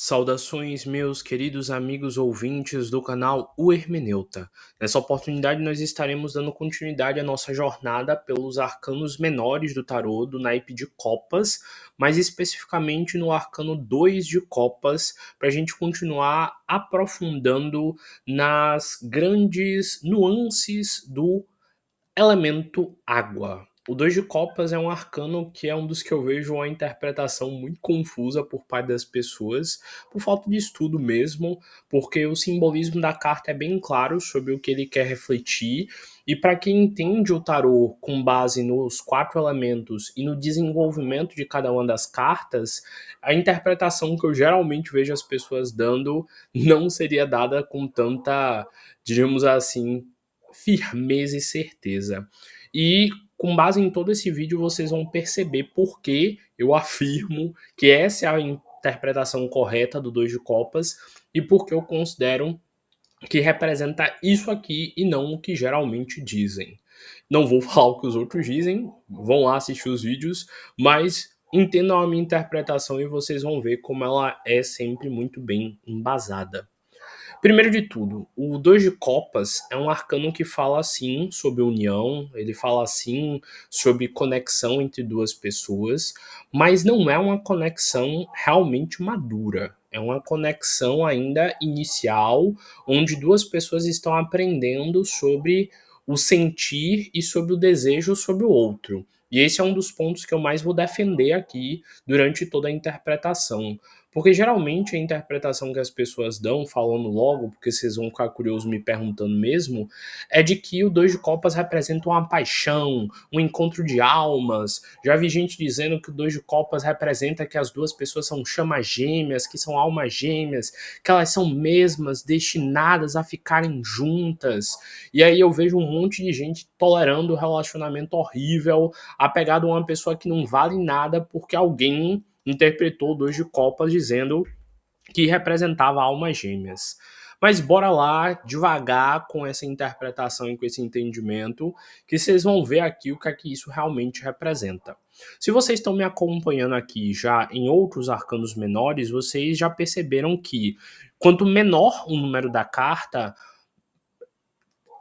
Saudações, meus queridos amigos ouvintes do canal O Hermeneuta. Nessa oportunidade, nós estaremos dando continuidade à nossa jornada pelos arcanos menores do tarô, do naipe de Copas, mais especificamente no arcano 2 de Copas, para a gente continuar aprofundando nas grandes nuances do elemento água. O Dois de Copas é um arcano que é um dos que eu vejo uma interpretação muito confusa por parte das pessoas, por falta de estudo mesmo, porque o simbolismo da carta é bem claro sobre o que ele quer refletir, e para quem entende o tarô com base nos quatro elementos e no desenvolvimento de cada uma das cartas, a interpretação que eu geralmente vejo as pessoas dando não seria dada com tanta, diríamos assim, firmeza e certeza. E com base em todo esse vídeo vocês vão perceber por que eu afirmo que essa é a interpretação correta do Dois de Copas e por que eu considero que representa isso aqui e não o que geralmente dizem. Não vou falar o que os outros dizem, vão lá assistir os vídeos, mas entendam a minha interpretação e vocês vão ver como ela é sempre muito bem embasada. Primeiro de tudo, o Dois de Copas é um arcano que fala sim sobre união, ele fala sim sobre conexão entre duas pessoas, mas não é uma conexão realmente madura. É uma conexão ainda inicial, onde duas pessoas estão aprendendo sobre o sentir e sobre o desejo sobre o outro. E esse é um dos pontos que eu mais vou defender aqui durante toda a interpretação. Porque geralmente a interpretação que as pessoas dão, falando logo, porque vocês vão ficar curiosos me perguntando mesmo, é de que o Dois de Copas representa uma paixão, um encontro de almas. Já vi gente dizendo que o Dois de Copas representa que as duas pessoas são chamas gêmeas, que são almas gêmeas, que elas são mesmas, destinadas a ficarem juntas. E aí eu vejo um monte de gente tolerando o relacionamento horrível, apegado a uma pessoa que não vale nada porque alguém interpretou o Dois de Copas dizendo que representava almas gêmeas. Mas bora lá, devagar com essa interpretação e com esse entendimento, que vocês vão ver aqui o que é que isso realmente representa. Se vocês estão me acompanhando aqui já em outros arcanos menores, vocês já perceberam que quanto menor o número da carta,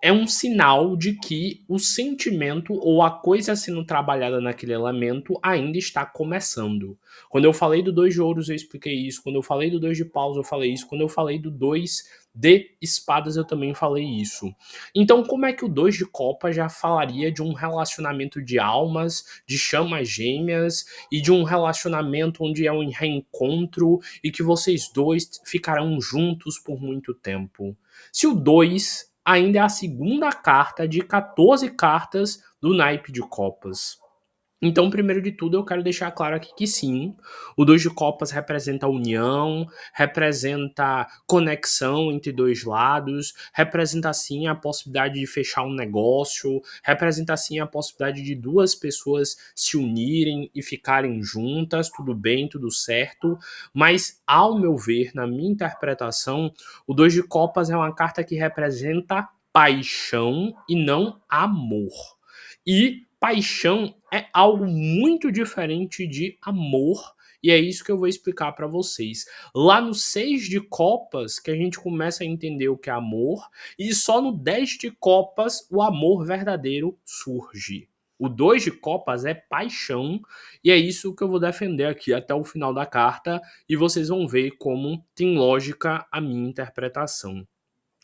é um sinal de que o sentimento ou a coisa sendo trabalhada naquele elemento ainda está começando. Quando eu falei do dois de ouros, eu expliquei isso. Quando eu falei do dois de paus, eu falei isso. Quando eu falei do dois de espadas, eu também falei isso. Então, como é que o dois de copa já falaria de um relacionamento de almas, de chamas gêmeas e de um relacionamento onde é um reencontro e que vocês dois ficarão juntos por muito tempo? Se o 2 ainda é a segunda carta de 14 cartas do naipe de copas. Então, primeiro de tudo, eu quero deixar claro aqui que sim, o Dois de Copas representa união, representa conexão entre dois lados, representa sim a possibilidade de fechar um negócio, representa sim a possibilidade de duas pessoas se unirem e ficarem juntas, tudo bem, tudo certo, mas ao meu ver, na minha interpretação, o Dois de Copas é uma carta que representa paixão e não amor. E paixão é algo muito diferente de amor, e é isso que eu vou explicar para vocês. Lá no 6 de copas que a gente começa a entender o que é amor, e só no 10 de copas o amor verdadeiro surge. O 2 de copas é paixão, e é isso que eu vou defender aqui até o final da carta, e vocês vão ver como tem lógica a minha interpretação.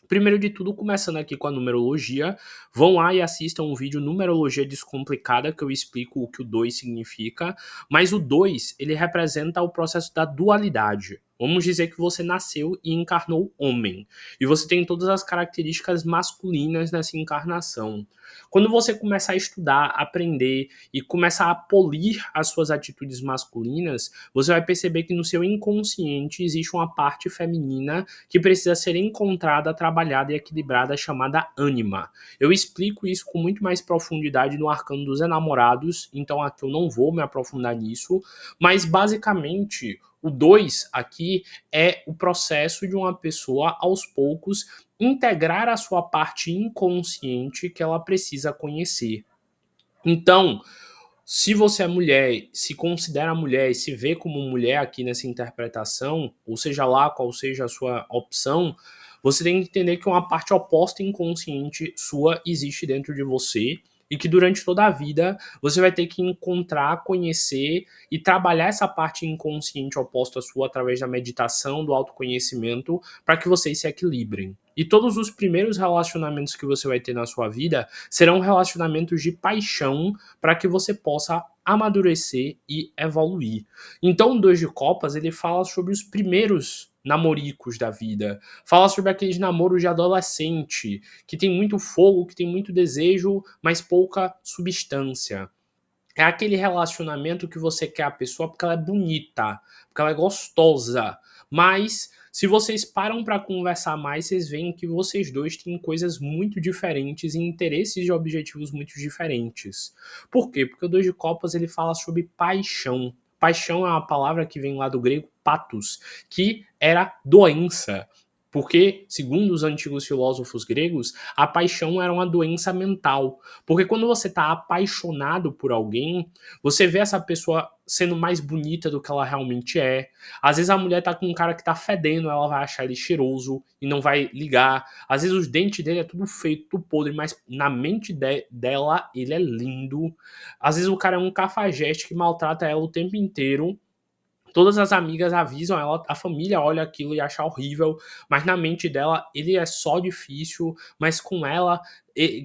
Primeiro de tudo, começando aqui com a numerologia, vão lá e assistam um vídeo Numerologia Descomplicada, que eu explico o que o 2 significa, mas o 2, ele representa o processo da dualidade. Vamos dizer que você nasceu e encarnou homem, e você tem todas as características masculinas nessa encarnação. Quando você começar a estudar, aprender e começar a polir as suas atitudes masculinas, você vai perceber que no seu inconsciente existe uma parte feminina que precisa ser encontrada, trabalhada e equilibrada, chamada ânima. Eu explico isso com muito mais profundidade no Arcano dos Enamorados, então aqui eu não vou me aprofundar nisso, mas basicamente o 2 aqui é o processo de uma pessoa, aos poucos, integrar a sua parte inconsciente que ela precisa conhecer. Então, Se você é mulher, se considera mulher e se vê como mulher aqui nessa interpretação, ou seja lá qual seja a sua opção, você tem que entender que uma parte oposta inconsciente sua existe dentro de você e que durante toda a vida você vai ter que encontrar, conhecer e trabalhar essa parte inconsciente oposta sua através da meditação, do autoconhecimento, para que vocês se equilibrem. E todos os primeiros relacionamentos que você vai ter na sua vida serão relacionamentos de paixão para que você possa amadurecer e evoluir. Então, o Dois de Copas, ele fala sobre os primeiros namoricos da vida. Fala sobre aqueles namoros de adolescente, que tem muito fogo, que tem muito desejo, mas pouca substância. É aquele relacionamento que você quer a pessoa porque ela é bonita, porque ela é gostosa, mas se vocês param para conversar mais, vocês veem que vocês dois têm coisas muito diferentes e interesses e objetivos muito diferentes. Por quê? Porque o Dois de Copas ele fala sobre paixão. Paixão é uma palavra que vem lá do grego patos, que era doença. Porque, segundo os antigos filósofos gregos, a paixão era uma doença mental. Porque quando você está apaixonado por alguém, você vê essa pessoa sendo mais bonita do que ela realmente é. Às vezes a mulher tá com um cara que tá fedendo, ela vai achar ele cheiroso e não vai ligar. Às vezes os dentes dele é tudo feio, tudo podre, mas na mente dela ele é lindo. Às vezes o cara é um cafajeste que maltrata ela o tempo inteiro. Todas as amigas avisam ela, a família olha aquilo e acha horrível, mas na mente dela ele é só difícil, mas com ela,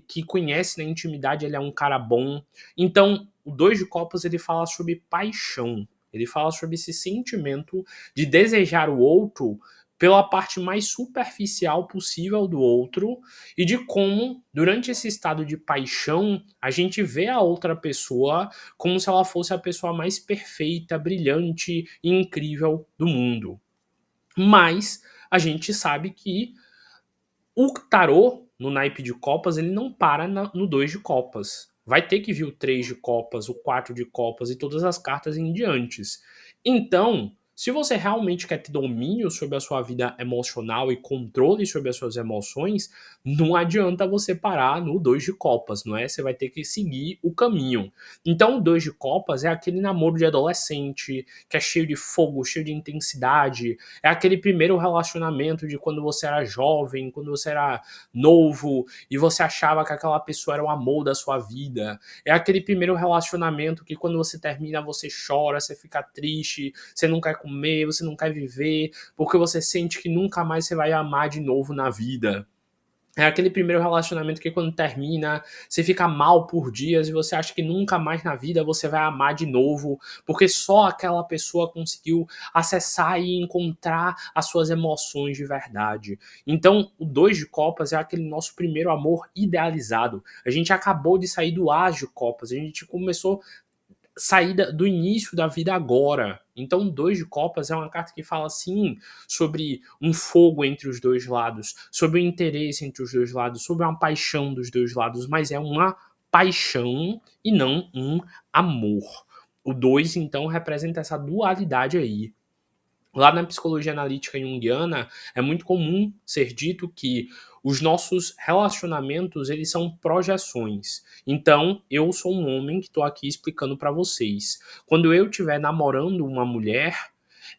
que conhece na intimidade, ele é um cara bom. Então, o Dois de Copas ele fala sobre paixão. Ele fala sobre esse sentimento de desejar o outro pela parte mais superficial possível do outro e de como, durante esse estado de paixão, a gente vê a outra pessoa como se ela fosse a pessoa mais perfeita, brilhante e incrível do mundo. Mas a gente sabe que o tarô, no naipe de copas, ele não para no 2 de copas. Vai ter que vir o 3 de copas, o 4 de copas e todas as cartas em diantes. Então, se você realmente quer ter domínio sobre a sua vida emocional e controle sobre as suas emoções, não adianta você parar no 2 de copas, não é? Você vai ter que seguir o caminho. Então, o 2 de copas é aquele namoro de adolescente, que é cheio de fogo, cheio de intensidade, é aquele primeiro relacionamento de quando você era jovem, quando você era novo e você achava que aquela pessoa era o amor da sua vida. É aquele primeiro relacionamento que quando você termina você chora, você fica triste, você não quer comer, você não quer viver, porque você sente que nunca mais você vai amar de novo na vida. É aquele primeiro relacionamento que quando termina, você fica mal por dias e você acha que nunca mais na vida você vai amar de novo, porque só aquela pessoa conseguiu acessar e encontrar as suas emoções de verdade. Então, o Dois de Copas é aquele nosso primeiro amor idealizado. A gente acabou de sair do As de Copas, a gente começou saída do início da vida agora. Então, Dois de Copas é uma carta que fala, sim, sobre um fogo entre os dois lados, sobre o interesse entre os dois lados, sobre uma paixão dos dois lados, mas é uma paixão e não um amor. O 2 então, representa essa dualidade aí. Lá na psicologia analítica junguiana, é muito comum ser dito que os nossos relacionamentos, eles são projeções. Então, eu sou um homem que estou aqui explicando para vocês. Quando eu estiver namorando uma mulher,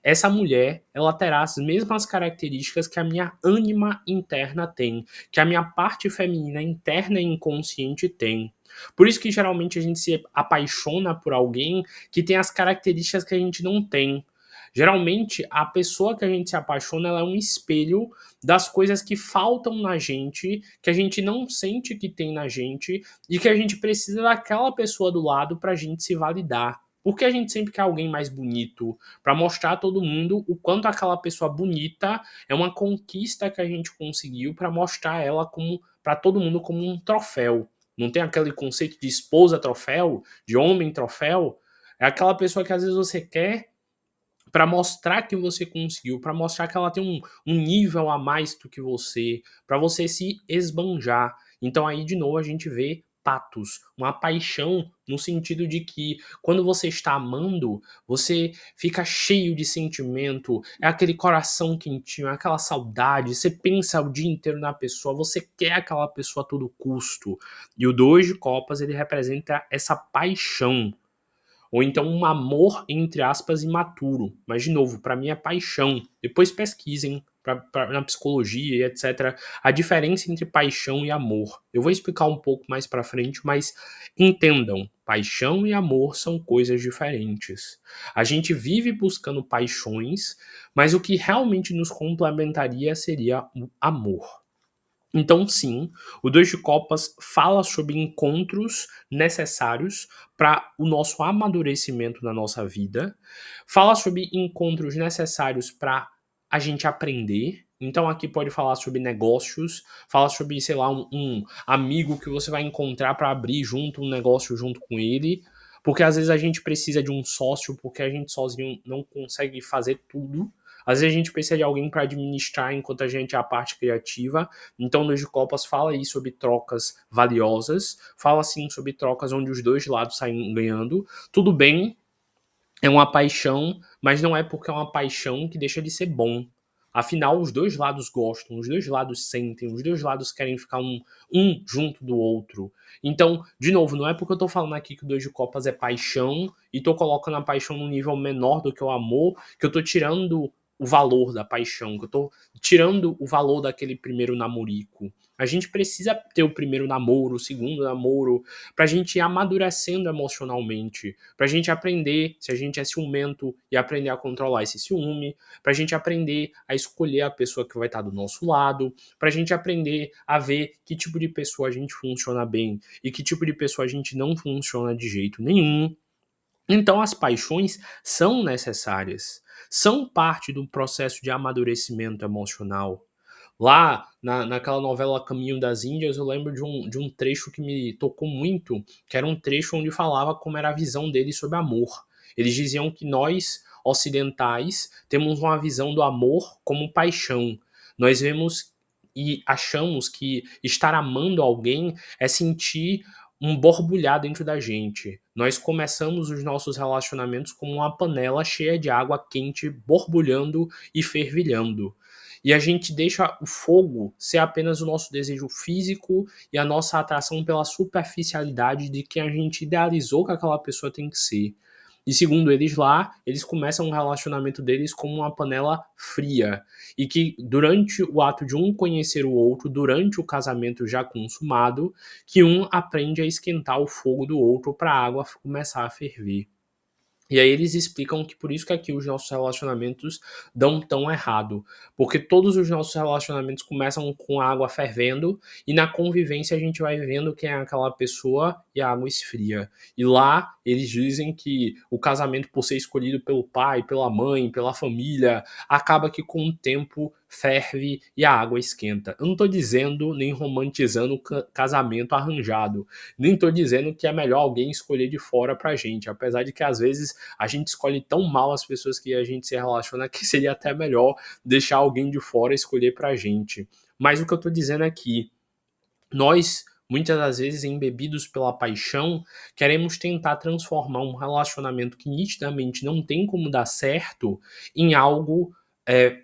essa mulher, ela terá as mesmas características que a minha ânima interna tem, que a minha parte feminina interna e inconsciente tem. Por isso que geralmente a gente se apaixona por alguém que tem as características que a gente não tem. Geralmente, a pessoa que a gente se apaixona, ela é um espelho das coisas que faltam na gente, que a gente não sente que tem na gente e que a gente precisa daquela pessoa do lado pra gente se validar. Porque a gente sempre quer alguém mais bonito, para mostrar a todo mundo o quanto aquela pessoa bonita é uma conquista que a gente conseguiu para mostrar ela como para todo mundo como um troféu. Não tem aquele conceito de esposa troféu, de homem troféu? É aquela pessoa que às vezes você quer para mostrar que você conseguiu, para mostrar que ela tem um nível a mais do que você, para você se esbanjar. Então aí de novo a gente vê patos, uma paixão no sentido de que quando você está amando, você fica cheio de sentimento, é aquele coração quentinho, é aquela saudade, você pensa o dia inteiro na pessoa, você quer aquela pessoa a todo custo. E o 2 de copas ele representa essa paixão. ou então um amor, entre aspas, imaturo. Mas, de novo, para mim é paixão. Depois pesquisem na psicologia e etc. a diferença entre paixão e amor. Eu vou explicar um pouco mais para frente, mas entendam, paixão e amor são coisas diferentes. A gente vive buscando paixões, mas o que realmente nos complementaria seria o amor. Então, sim, o Dois de Copas fala sobre encontros necessários para o nosso amadurecimento na nossa vida, fala sobre encontros necessários para a gente aprender. Então, aqui pode falar sobre negócios, fala sobre, sei lá, um amigo que você vai encontrar para abrir junto um negócio junto com ele, porque às vezes a gente precisa de um sócio, porque a gente sozinho não consegue fazer tudo. Às vezes a gente precisa de alguém para administrar enquanto a gente é a parte criativa. Então, no de Copas fala aí sobre trocas valiosas, fala sim sobre trocas onde os dois lados saem ganhando. Tudo bem, é uma paixão, mas não é porque é uma paixão que deixa de ser bom. Afinal, os dois lados gostam, os dois lados sentem, os dois lados querem ficar um junto do outro. Então, de novo, não é porque eu tô falando aqui que o Dois de Copas é paixão e tô colocando a paixão num nível menor do que o amor, que eu tô tirando o valor da paixão, que eu tô tirando o valor daquele primeiro namorico. A gente precisa ter o primeiro namoro, o segundo namoro, pra gente ir amadurecendo emocionalmente, pra gente aprender se a gente é ciumento e aprender a controlar esse ciúme, pra gente aprender a escolher a pessoa que vai estar do nosso lado, pra gente aprender a ver que tipo de pessoa a gente funciona bem e que tipo de pessoa a gente não funciona de jeito nenhum. Então as paixões são necessárias, são parte do processo de amadurecimento emocional. Lá, naquela novela Caminho das Índias, eu lembro de um trecho que me tocou muito, que era um trecho onde falava como era a visão deles sobre amor. Eles diziam que nós, ocidentais, temos uma visão do amor como paixão. Nós vemos e achamos que estar amando alguém é sentir um borbulhar dentro da gente. Nós começamos os nossos relacionamentos como uma panela cheia de água quente borbulhando e fervilhando. E a gente deixa o fogo ser apenas o nosso desejo físico e a nossa atração pela superficialidade de que a gente idealizou que aquela pessoa tem que ser. E segundo eles lá, eles começam o relacionamento deles como uma panela fria. E que durante o ato de um conhecer o outro, durante o casamento já consumado, que um aprende a esquentar o fogo do outro para a água começar a ferver. E aí eles explicam que por isso que aqui os nossos relacionamentos dão tão errado, porque todos os nossos relacionamentos começam com a água fervendo e na convivência a gente vai vendo quem é aquela pessoa e a água esfria. E lá eles dizem que o casamento, por ser escolhido pelo pai, pela mãe, pela família, acaba que com o tempo ferve e a água esquenta. Eu não estou dizendo nem romantizando o casamento arranjado, nem estou dizendo que é melhor alguém escolher de fora pra gente, apesar de que às vezes a gente escolhe tão mal as pessoas que a gente se relaciona que seria até melhor deixar alguém de fora escolher pra gente. Mas o que eu tô dizendo é que nós, muitas das vezes, embebidos pela paixão, queremos tentar transformar um relacionamento que nitidamente não tem como dar certo em algo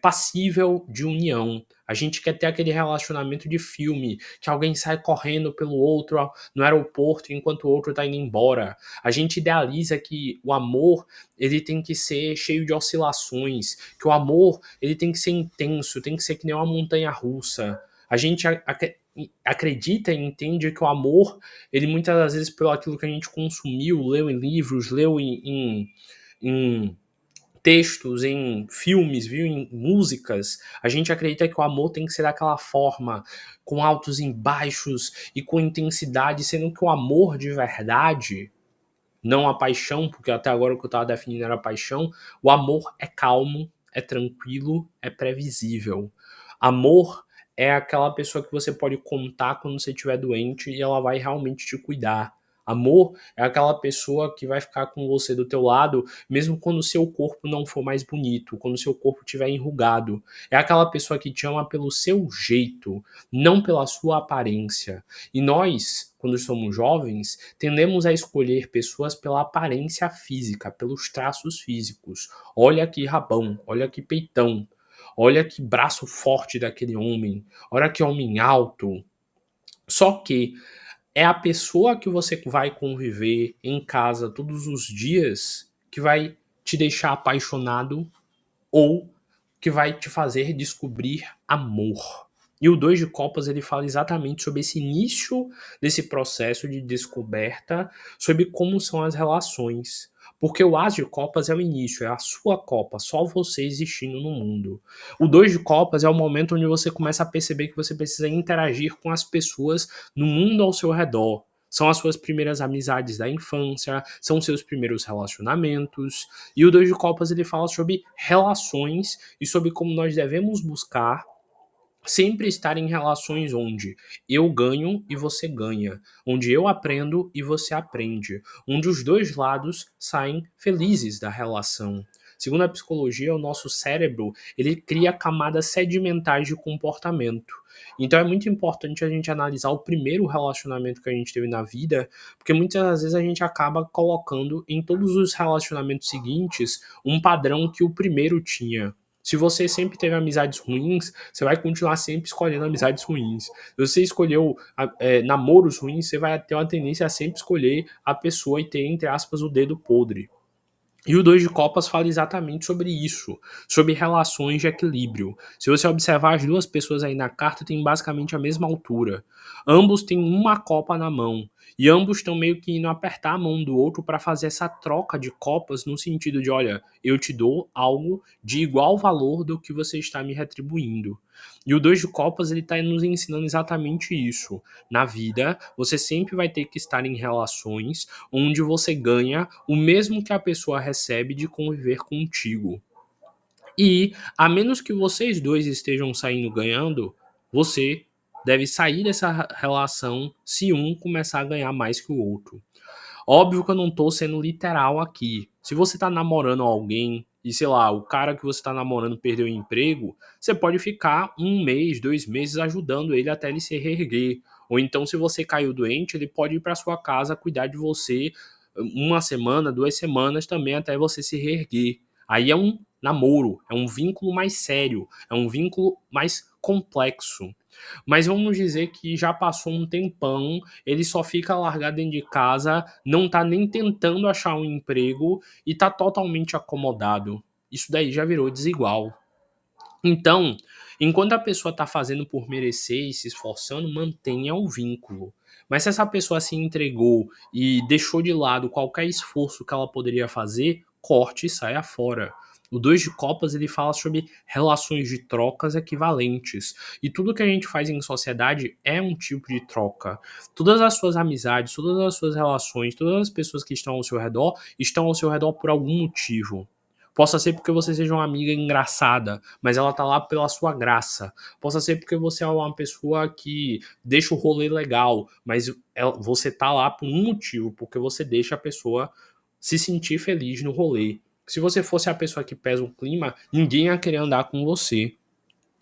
passível de união. A gente quer ter aquele relacionamento de filme, que alguém sai correndo pelo outro no aeroporto enquanto o outro está indo embora. A gente idealiza que o amor ele tem que ser cheio de oscilações, que o amor ele tem que ser intenso, tem que ser que nem uma montanha russa. A gente acredita e entende que o amor, ele muitas das vezes, pelo aquilo que a gente consumiu, leu em livros, leu em textos, em filmes, viu, em músicas, a gente acredita que o amor tem que ser daquela forma, com altos e baixos e com intensidade, sendo que o amor de verdade, não a paixão, porque até agora o que eu estava definindo era a paixão, o amor é calmo, é tranquilo, é previsível. Amor é aquela pessoa que você pode contar quando você estiver doente e ela vai realmente te cuidar. Amor é aquela pessoa que vai ficar com você do teu lado, mesmo quando o seu corpo não for mais bonito, quando o seu corpo estiver enrugado. É aquela pessoa que te ama pelo seu jeito, não pela sua aparência. E nós, quando somos jovens, tendemos a escolher pessoas pela aparência física, pelos traços físicos. Olha que rabão, olha que peitão, olha que braço forte daquele homem, olha que homem alto. Só que É a pessoa que você vai conviver em casa todos os dias que vai te deixar apaixonado ou que vai te fazer descobrir amor. E o Dois de Copas ele fala exatamente sobre esse início desse processo de descoberta, sobre como são as relações. Porque o As de Copas é o início, é a sua Copa, só você existindo no mundo. O Dois de Copas é o momento onde você começa a perceber que você precisa interagir com as pessoas no mundo ao seu redor. São as suas primeiras amizades da infância, são seus primeiros relacionamentos. E o Dois de Copas ele fala sobre relações e sobre como nós devemos buscar sempre estar em relações onde eu ganho e você ganha, onde eu aprendo e você aprende, onde os dois lados saem felizes da relação. Segundo a psicologia, o nosso cérebro ele cria camadas sedimentares de comportamento. Então é muito importante a gente analisar o primeiro relacionamento que a gente teve na vida, porque muitas das vezes a gente acaba colocando em todos os relacionamentos seguintes um padrão que o primeiro tinha. Se você sempre teve amizades ruins, você vai continuar sempre escolhendo amizades ruins. Se você escolheu namoros ruins, você vai ter uma tendência a sempre escolher a pessoa e ter, entre aspas, o dedo podre. E o Dois de Copas fala exatamente sobre isso, sobre relações de equilíbrio. Se você observar as duas pessoas aí na carta, tem basicamente a mesma altura. Ambos têm uma copa na mão. E ambos estão meio que indo apertar a mão do outro para fazer essa troca de copas no sentido de, olha, eu te dou algo de igual valor do que você está me retribuindo. E o Dois de Copas ele está nos ensinando exatamente isso. Na vida, você sempre vai ter que estar em relações onde você ganha o mesmo que a pessoa recebe de conviver contigo. E, a menos que vocês dois estejam saindo ganhando, você deve sair dessa relação se um começar a ganhar mais que o outro. Óbvio que eu não tô sendo literal aqui. Se você tá namorando alguém e, sei lá, o cara que você tá namorando perdeu o emprego, você pode ficar um mês, 2 meses ajudando ele até ele se reerguer. Ou então, se você caiu doente, ele pode ir para sua casa cuidar de você uma semana, 2 semanas também até você se reerguer. Aí é um namoro, é um vínculo mais sério, é um vínculo mais complexo. Mas vamos dizer que já passou um tempão, ele só fica largado dentro de casa, não tá nem tentando achar um emprego e tá totalmente acomodado. Isso daí já virou desigual. Então, enquanto a pessoa está fazendo por merecer e se esforçando, mantenha o vínculo. Mas se essa pessoa se entregou e deixou de lado qualquer esforço que ela poderia fazer, corte e saia fora. O Dois de Copas ele fala sobre relações de trocas equivalentes. E tudo que a gente faz em sociedade é um tipo de troca. Todas as suas amizades, todas as suas relações, todas as pessoas que estão ao seu redor por algum motivo. Possa ser porque você seja uma amiga engraçada, mas ela tá lá pela sua graça. Possa ser porque você é uma pessoa que deixa o rolê legal, mas você tá lá por um motivo, porque você deixa a pessoa se sentir feliz no rolê. Se você fosse a pessoa que pesa o clima, ninguém ia querer andar com você.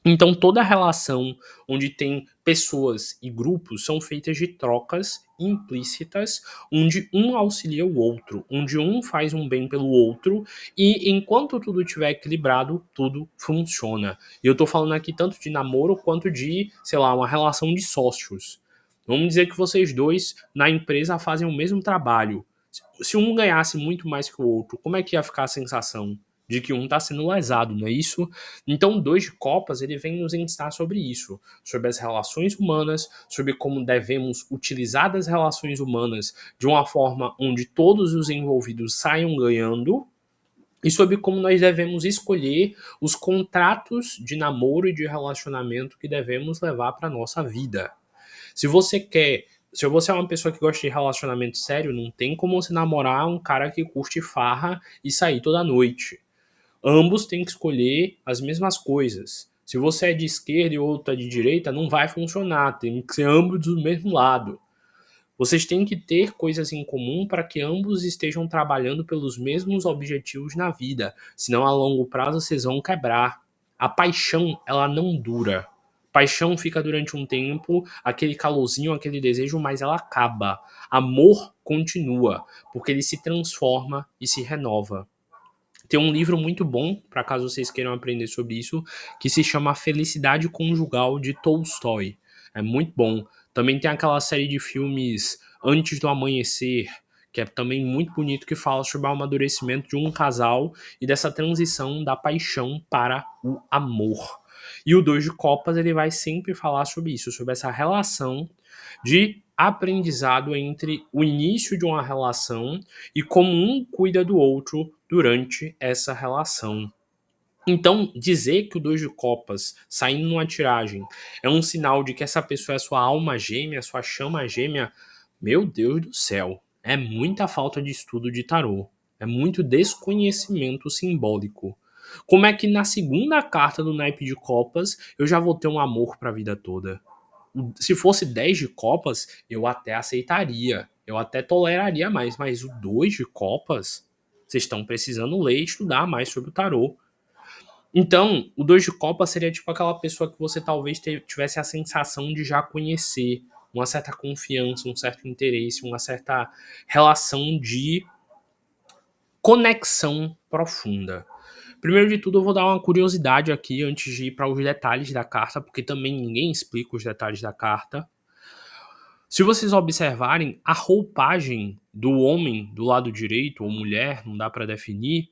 Então, toda relação onde tem pessoas e grupos são feitas de trocas implícitas, onde um auxilia o outro, onde um faz um bem pelo outro, e enquanto tudo estiver equilibrado, tudo funciona. E eu tô falando aqui tanto de namoro quanto de, sei lá, uma relação de sócios. Vamos dizer que vocês dois na empresa fazem o mesmo trabalho. Se um ganhasse muito mais que o outro, como é que ia ficar a sensação? De que um está sendo lesado, não é isso? Então, Dois de Copas ele vem nos ensinar sobre isso, sobre as relações humanas, sobre como devemos utilizar das relações humanas de uma forma onde todos os envolvidos saiam ganhando e sobre como nós devemos escolher os contratos de namoro e de relacionamento que devemos levar para nossa vida. Se você quer se você é uma pessoa que gosta de relacionamento sério, não tem como você namorar um cara que curte farra e sair toda noite. Ambos têm que escolher as mesmas coisas. Se você é de esquerda e outro é de direita, não vai funcionar. Tem que ser ambos do mesmo lado. Vocês têm que ter coisas em comum para que ambos estejam trabalhando pelos mesmos objetivos na vida. Senão, a longo prazo, vocês vão quebrar. A paixão, ela não dura. Paixão fica durante um tempo, aquele calorzinho, aquele desejo, mas ela acaba. Amor continua, porque ele se transforma e se renova. Tem um livro muito bom, para caso vocês queiram aprender sobre isso, que se chama Felicidade Conjugal de Tolstói. É muito bom. Também tem aquela série de filmes Antes do Amanhecer, que é também muito bonito, que fala sobre o amadurecimento de um casal e dessa transição da paixão para o amor. E o Dois de Copas, ele vai sempre falar sobre isso, sobre essa relação de aprendizado entre o início de uma relação e como um cuida do outro durante essa relação. Então, dizer que o Dois de Copas saindo numa tiragem é um sinal de que essa pessoa é sua alma gêmea, sua chama gêmea, meu Deus do céu, é muita falta de estudo de tarô. É muito desconhecimento simbólico. Como é que na segunda carta do naipe de copas eu já vou ter um amor pra vida toda? Se fosse 10 de copas, eu até aceitaria. Eu até toleraria mais. Mas o 2 de copas, vocês estão precisando ler e estudar mais sobre o tarô. Então, o Dois de Copas seria tipo aquela pessoa que você talvez tivesse a sensação de já conhecer, uma certa confiança, um certo interesse, uma certa relação de conexão profunda. Primeiro de tudo, eu vou dar uma curiosidade aqui antes de ir para os detalhes da carta, porque também ninguém explica os detalhes da carta. Se vocês observarem, a roupagem do homem do lado direito, ou mulher, não dá para definir,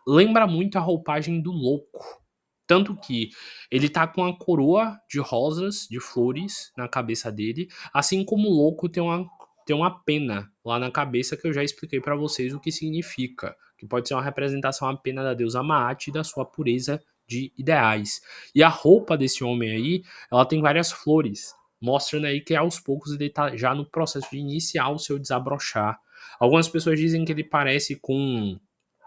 lembra muito a roupagem do louco. Tanto que ele tá com uma coroa de rosas, de flores, na cabeça dele, assim como o louco tem uma pena lá na cabeça que eu já expliquei pra vocês o que significa. Que pode ser uma representação, a pena da deusa Maat e da sua pureza de ideais. E a roupa desse homem aí, ela tem várias flores, mostrando aí que aos poucos ele tá já no processo de iniciar o seu desabrochar. Algumas pessoas dizem que ele parece com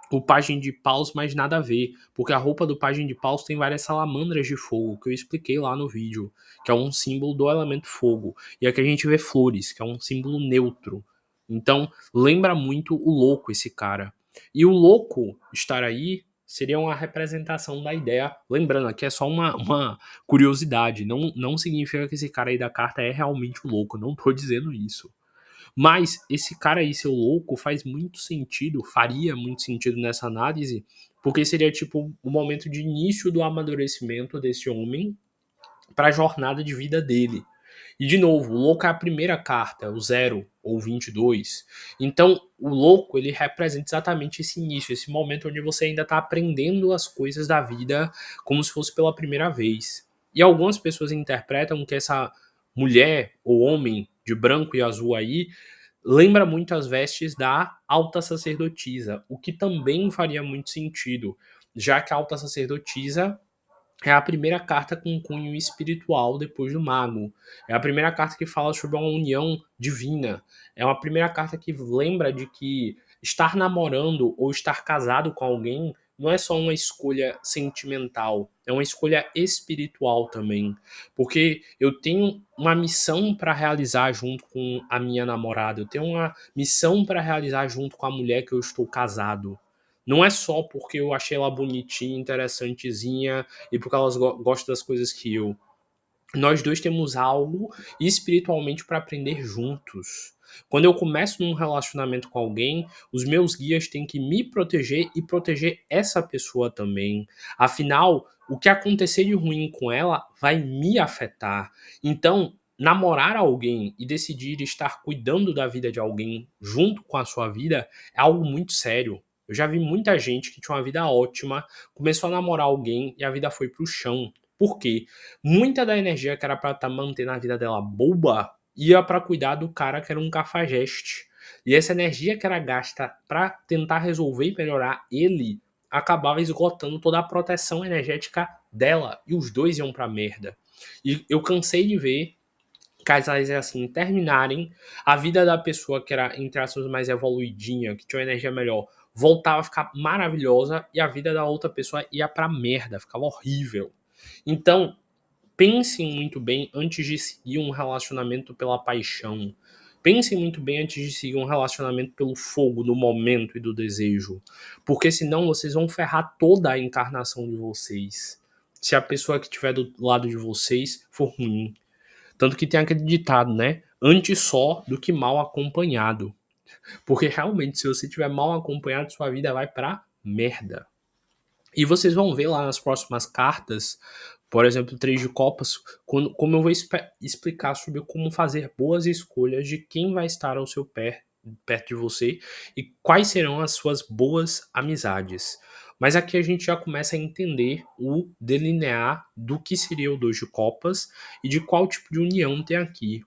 o Pajem de Paus, mas nada a ver, porque a roupa do Pajem de Paus tem várias salamandras de fogo, que eu expliquei lá no vídeo, que é um símbolo do elemento fogo. E aqui a gente vê flores, que é um símbolo neutro. Então, lembra muito o louco esse cara. E o louco estar aí seria uma representação da ideia. Lembrando, aqui é só uma curiosidade. Não significa que esse cara aí da carta é realmente o louco. Não tô dizendo isso. Mas esse cara aí, seu louco, faz muito sentido, faria muito sentido nessa análise, porque seria tipo o momento de início do amadurecimento desse homem para a jornada de vida dele. E de novo, o louco é a primeira carta, o 0 ou 22. Então, o louco, ele representa exatamente esse início, esse momento onde você ainda está aprendendo as coisas da vida como se fosse pela primeira vez. E algumas pessoas interpretam que essa mulher ou homem de branco e azul aí lembra muito as vestes da alta sacerdotisa, o que também faria muito sentido, já que a alta sacerdotisa é a primeira carta com cunho espiritual depois do mago. É a primeira carta que fala sobre uma união divina. É uma primeira carta que lembra de que estar namorando ou estar casado com alguém não é só uma escolha sentimental, é uma escolha espiritual também. Porque eu tenho uma missão para realizar junto com a minha namorada, eu tenho uma missão para realizar junto com a mulher que eu estou casado. Não é só porque eu achei ela bonitinha, interessantezinha e porque elas gostam das coisas que eu. Nós dois temos algo espiritualmente para aprender juntos. Quando eu começo num relacionamento com alguém, os meus guias têm que me proteger e proteger essa pessoa também. Afinal, o que acontecer de ruim com ela vai me afetar. Então, namorar alguém e decidir estar cuidando da vida de alguém junto com a sua vida é algo muito sério. Eu já vi muita gente que tinha uma vida ótima, começou a namorar alguém e a vida foi pro chão. Por quê? Muita da energia que era pra estar mantendo a vida dela boba ia pra cuidar do cara que era um cafajeste. E essa energia que era gasta pra tentar resolver e melhorar ele acabava esgotando toda a proteção energética dela. E os dois iam pra merda. E eu cansei de ver casais assim terminarem, a vida da pessoa que era, entre aspas, mais evoluidinha, que tinha uma energia melhor, voltava a ficar maravilhosa e a vida da outra pessoa ia pra merda, ficava horrível. Então, pensem muito bem antes de seguir um relacionamento pela paixão. Pensem muito bem antes de seguir um relacionamento pelo fogo do momento e do desejo. Porque senão vocês vão ferrar toda a encarnação de vocês. Se a pessoa que estiver do lado de vocês for ruim. Tanto que tem aquele ditado, né? Antes só do que mal acompanhado. Porque realmente, se você estiver mal acompanhado, sua vida vai pra merda. E vocês vão ver lá nas próximas cartas Por exemplo, o Três de Copas, como eu vou explicar sobre como fazer boas escolhas de quem vai estar ao seu pé, perto de você e quais serão as suas boas amizades. Mas aqui a gente já começa a entender o delinear do que seria o Dois de Copas e de qual tipo de união tem aqui.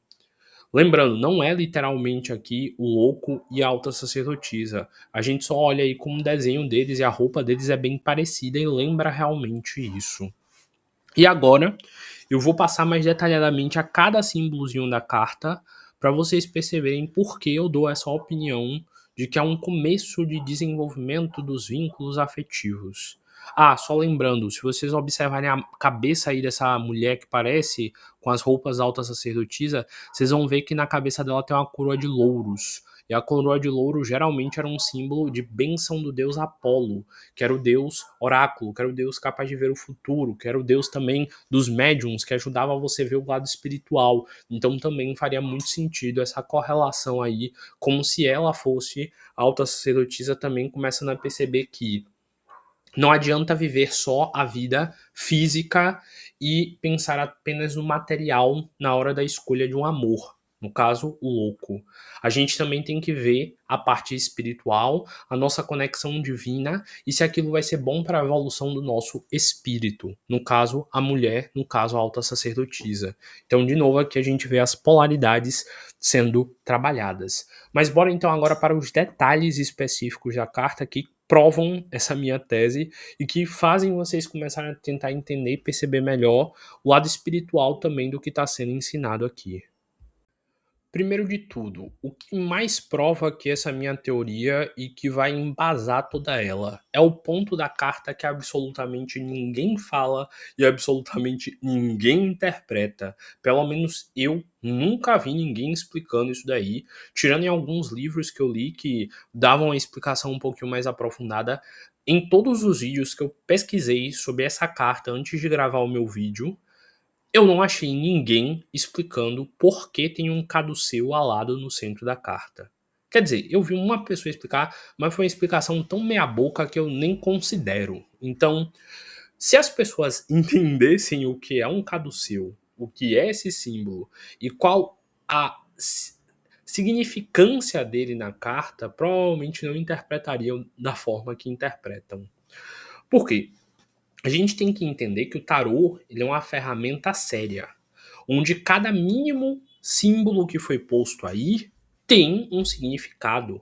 Lembrando, não é literalmente aqui o louco e a alta sacerdotisa. A gente só olha aí como o desenho deles e a roupa deles é bem parecida e lembra realmente isso. E agora eu vou passar mais detalhadamente a cada símbolozinho da carta para vocês perceberem por que eu dou essa opinião de que é um começo de desenvolvimento dos vínculos afetivos. Ah, só lembrando, se vocês observarem a cabeça aí dessa mulher que parece com as roupas da alta sacerdotisa, vocês vão ver que na cabeça dela tem uma coroa de louros. E a coroa de louro geralmente era um símbolo de bênção do deus Apolo, que era o deus oráculo, que era o deus capaz de ver o futuro, que era o deus também dos médiums, que ajudava você a ver o lado espiritual. Então também faria muito sentido essa correlação aí, como se ela fosse a alta sacerdotisa, também começando a perceber que não adianta viver só a vida física e pensar apenas no material na hora da escolha de um amor. No caso, o louco. A gente também tem que ver a parte espiritual, a nossa conexão divina e se aquilo vai ser bom para a evolução do nosso espírito. No caso, a mulher, no caso, a alta sacerdotisa. Então, de novo, aqui a gente vê as polaridades sendo trabalhadas. Mas bora então agora para os detalhes específicos da carta que provam essa minha tese e que fazem vocês começarem a tentar entender e perceber melhor o lado espiritual também do que está sendo ensinado aqui. Primeiro de tudo, o que mais prova que essa minha teoria e que vai embasar toda ela é o ponto da carta que absolutamente ninguém fala e absolutamente ninguém interpreta. Pelo menos eu nunca vi ninguém explicando isso daí, tirando em alguns livros que eu li que davam uma explicação um pouquinho mais aprofundada. Em todos os vídeos que eu pesquisei sobre essa carta antes de gravar o meu vídeo, eu não achei ninguém explicando por que tem um caduceu alado no centro da carta. Quer dizer, eu vi uma pessoa explicar, mas foi uma explicação tão meia boca que eu nem considero. Então, se as pessoas entendessem o que é um caduceu, o que é esse símbolo e qual a significância dele na carta, provavelmente não interpretariam da forma que interpretam. Por quê? A gente tem que entender que o tarô ele é uma ferramenta séria, onde cada mínimo símbolo que foi posto aí tem um significado.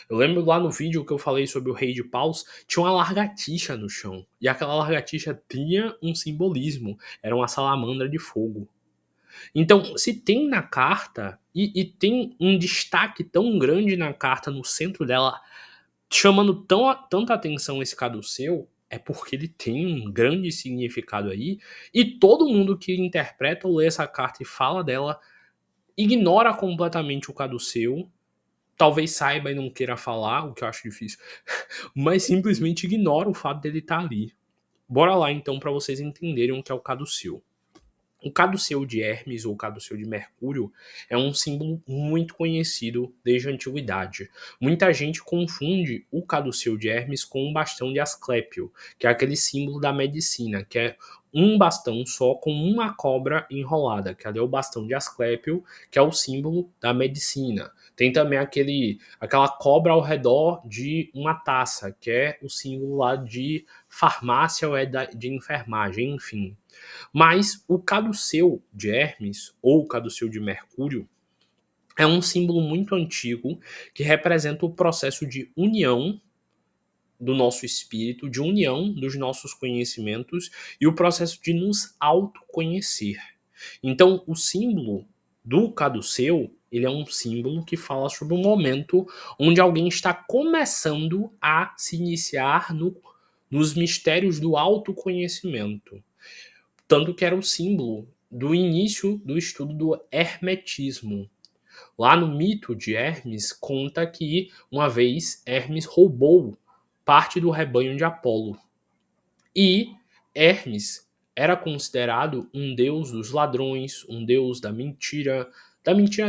Eu lembro lá no vídeo que eu falei sobre o Rei de Paus, tinha uma lagartixa no chão. E aquela lagartixa tinha um simbolismo. Era uma salamandra de fogo. Então, se tem na carta, e tem um destaque tão grande na carta no centro dela, chamando tanta atenção esse caduceu, é porque ele tem um grande significado aí, e todo mundo que interpreta ou lê essa carta e fala dela ignora completamente o caduceu, talvez saiba e não queira falar, o que eu acho difícil, mas simplesmente ignora o fato dele estar ali. Bora lá então para vocês entenderem o que é o caduceu. O caduceu de Hermes ou caduceu de Mercúrio é um símbolo muito conhecido desde a antiguidade. Muita gente confunde o caduceu de Hermes com o bastão de Asclépio, que é aquele símbolo da medicina, que é um bastão só com uma cobra enrolada, que ali é o bastão de Asclépio, que é o símbolo da medicina. Tem também aquela cobra ao redor de uma taça, que é o símbolo lá de farmácia ou de enfermagem, enfim. Mas o caduceu de Hermes, ou o caduceu de Mercúrio, é um símbolo muito antigo que representa o processo de união do nosso espírito, de união dos nossos conhecimentos e o processo de nos autoconhecer. Então, o símbolo do caduceu, ele é um símbolo que fala sobre um momento onde alguém está começando a se iniciar nos mistérios do autoconhecimento. Tanto que era o símbolo do início do estudo do hermetismo. Lá no mito de Hermes, conta que uma vez Hermes roubou parte do rebanho de Apolo. E Hermes era considerado um deus dos ladrões, um deus da mentira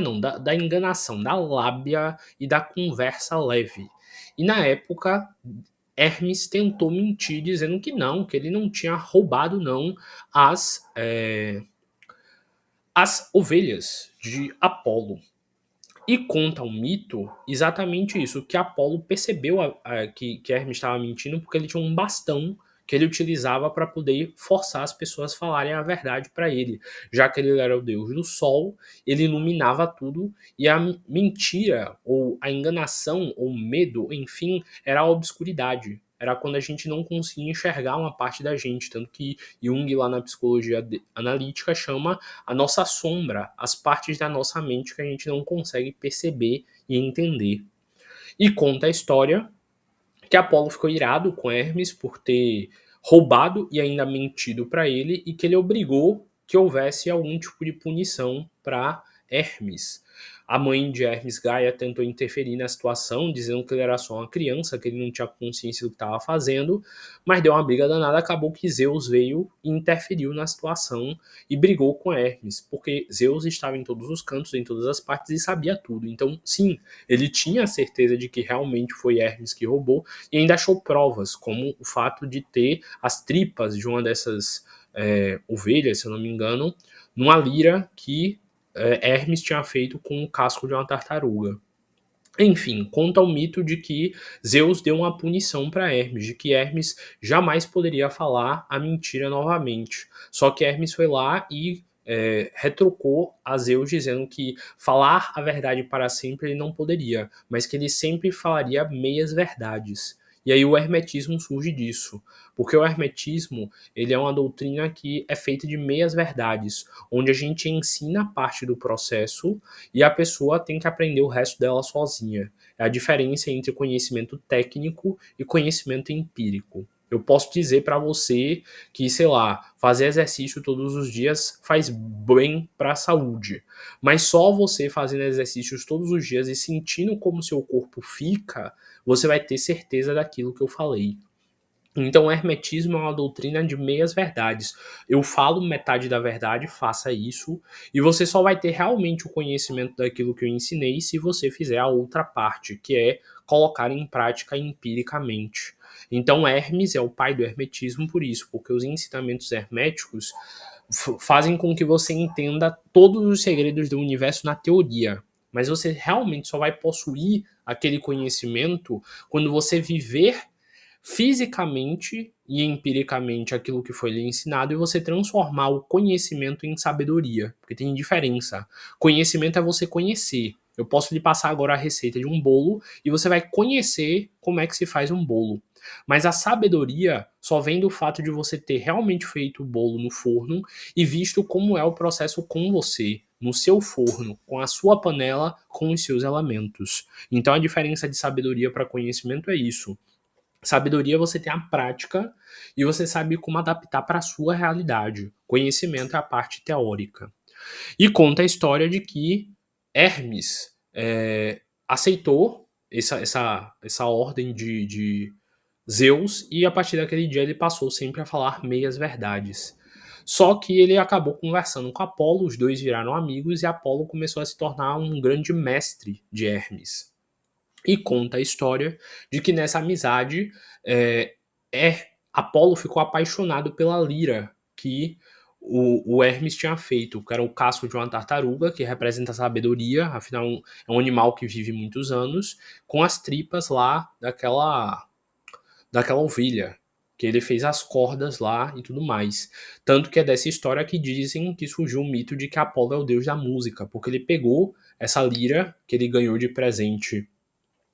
não, da enganação, da lábia e da conversa leve. E na época, Hermes tentou mentir dizendo que não, que ele não tinha roubado não as ovelhas de Apolo. E conta um mito exatamente isso, que Apolo percebeu que Hermes estava mentindo porque ele tinha um bastão que ele utilizava para poder forçar as pessoas a falarem a verdade para ele. Já que ele era o deus do sol, ele iluminava tudo e a mentira, ou a enganação, ou medo, enfim, era a obscuridade. Era quando a gente não conseguia enxergar uma parte da gente. Tanto que Jung, lá na psicologia analítica, chama a nossa sombra, as partes da nossa mente que a gente não consegue perceber e entender. E conta a história que Apolo ficou irado com Hermes por ter roubado e ainda mentido para ele e que ele obrigou que houvesse algum tipo de punição para Hermes. A mãe de Hermes, Gaia, tentou interferir na situação, dizendo que ele era só uma criança, que ele não tinha consciência do que estava fazendo, mas deu uma briga danada, acabou que Zeus veio e interferiu na situação e brigou com Hermes, porque Zeus estava em todos os cantos, em todas as partes e sabia tudo. Então, sim, ele tinha a certeza de que realmente foi Hermes que roubou e ainda achou provas, como o fato de ter as tripas de uma dessas ovelhas, se eu não me engano, numa lira que Hermes tinha feito com o casco de uma tartaruga. Enfim, conta o mito de que Zeus deu uma punição para Hermes, de que Hermes jamais poderia falar a mentira novamente. Só que Hermes foi lá e retrucou a Zeus dizendo que falar a verdade para sempre ele não poderia, mas que ele sempre falaria meias verdades. E aí o hermetismo surge disso, porque o hermetismo ele é uma doutrina que é feita de meias verdades, onde a gente ensina parte do processo e a pessoa tem que aprender o resto dela sozinha. É a diferença entre conhecimento técnico e conhecimento empírico. Eu posso dizer para você que, sei lá, fazer exercício todos os dias faz bem para a saúde, mas só você fazendo exercícios todos os dias e sentindo como seu corpo fica, você vai ter certeza daquilo que eu falei. Então, o hermetismo é uma doutrina de meias verdades. Eu falo metade da verdade, faça isso, e você só vai ter realmente o conhecimento daquilo que eu ensinei se você fizer a outra parte, que é colocar em prática empiricamente. Então, Hermes é o pai do hermetismo por isso, porque os ensinamentos herméticos fazem com que você entenda todos os segredos do universo na teoria. Mas você realmente só vai possuir aquele conhecimento quando você viver fisicamente e empiricamente aquilo que foi lhe ensinado e você transformar o conhecimento em sabedoria, porque tem diferença. Conhecimento é você conhecer. Eu posso lhe passar agora a receita de um bolo e você vai conhecer como é que se faz um bolo. Mas a sabedoria só vem do fato de você ter realmente feito o bolo no forno e visto como é o processo com você, no seu forno, com a sua panela, com os seus elementos. Então a diferença de sabedoria para conhecimento é isso. Sabedoria você tem a prática e você sabe como adaptar para a sua realidade. Conhecimento é a parte teórica. E conta a história de que Hermes aceitou essa ordem de Zeus e a partir daquele dia ele passou sempre a falar meias verdades. Só que ele acabou conversando com Apolo, os dois viraram amigos e Apolo começou a se tornar um grande mestre de Hermes. E conta a história de que nessa amizade é, Apolo ficou apaixonado pela lira que o Hermes tinha feito, que era o casco de uma tartaruga, que representa a sabedoria, afinal é um animal que vive muitos anos, com as tripas lá daquela ovelha, que ele fez as cordas lá e tudo mais. Tanto que é dessa história que dizem que surgiu o mito de que Apolo é o deus da música, porque ele pegou essa lira que ele ganhou de presente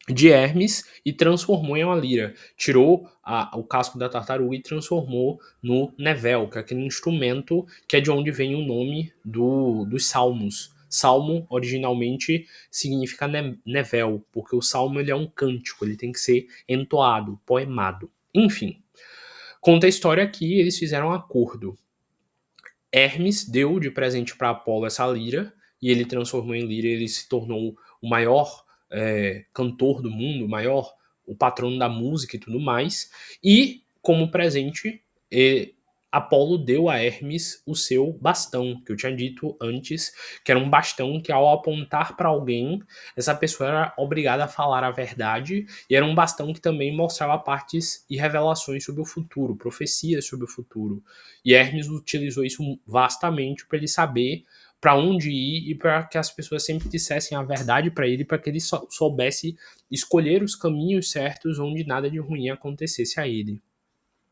de Hermes e transformou em uma lira. Tirou o casco da tartaruga e transformou no nevel, que é aquele instrumento que é de onde vem o nome dos salmos. Salmo originalmente significa nevel, porque o salmo ele é um cântico, ele tem que ser entoado, poemado. Enfim, conta a história que eles fizeram um acordo. Hermes deu de presente para Apolo essa lira e ele transformou em lira e ele se tornou o maior cantor do mundo, o patrono da música e tudo mais. E, como presente, Apolo deu a Hermes o seu bastão, que eu tinha dito antes, que era um bastão que ao apontar para alguém, essa pessoa era obrigada a falar a verdade, e era um bastão que também mostrava partes e revelações sobre o futuro, profecias sobre o futuro. E Hermes utilizou isso vastamente para ele saber para onde ir e para que as pessoas sempre dissessem a verdade para ele, para que ele soubesse escolher os caminhos certos onde nada de ruim acontecesse a ele.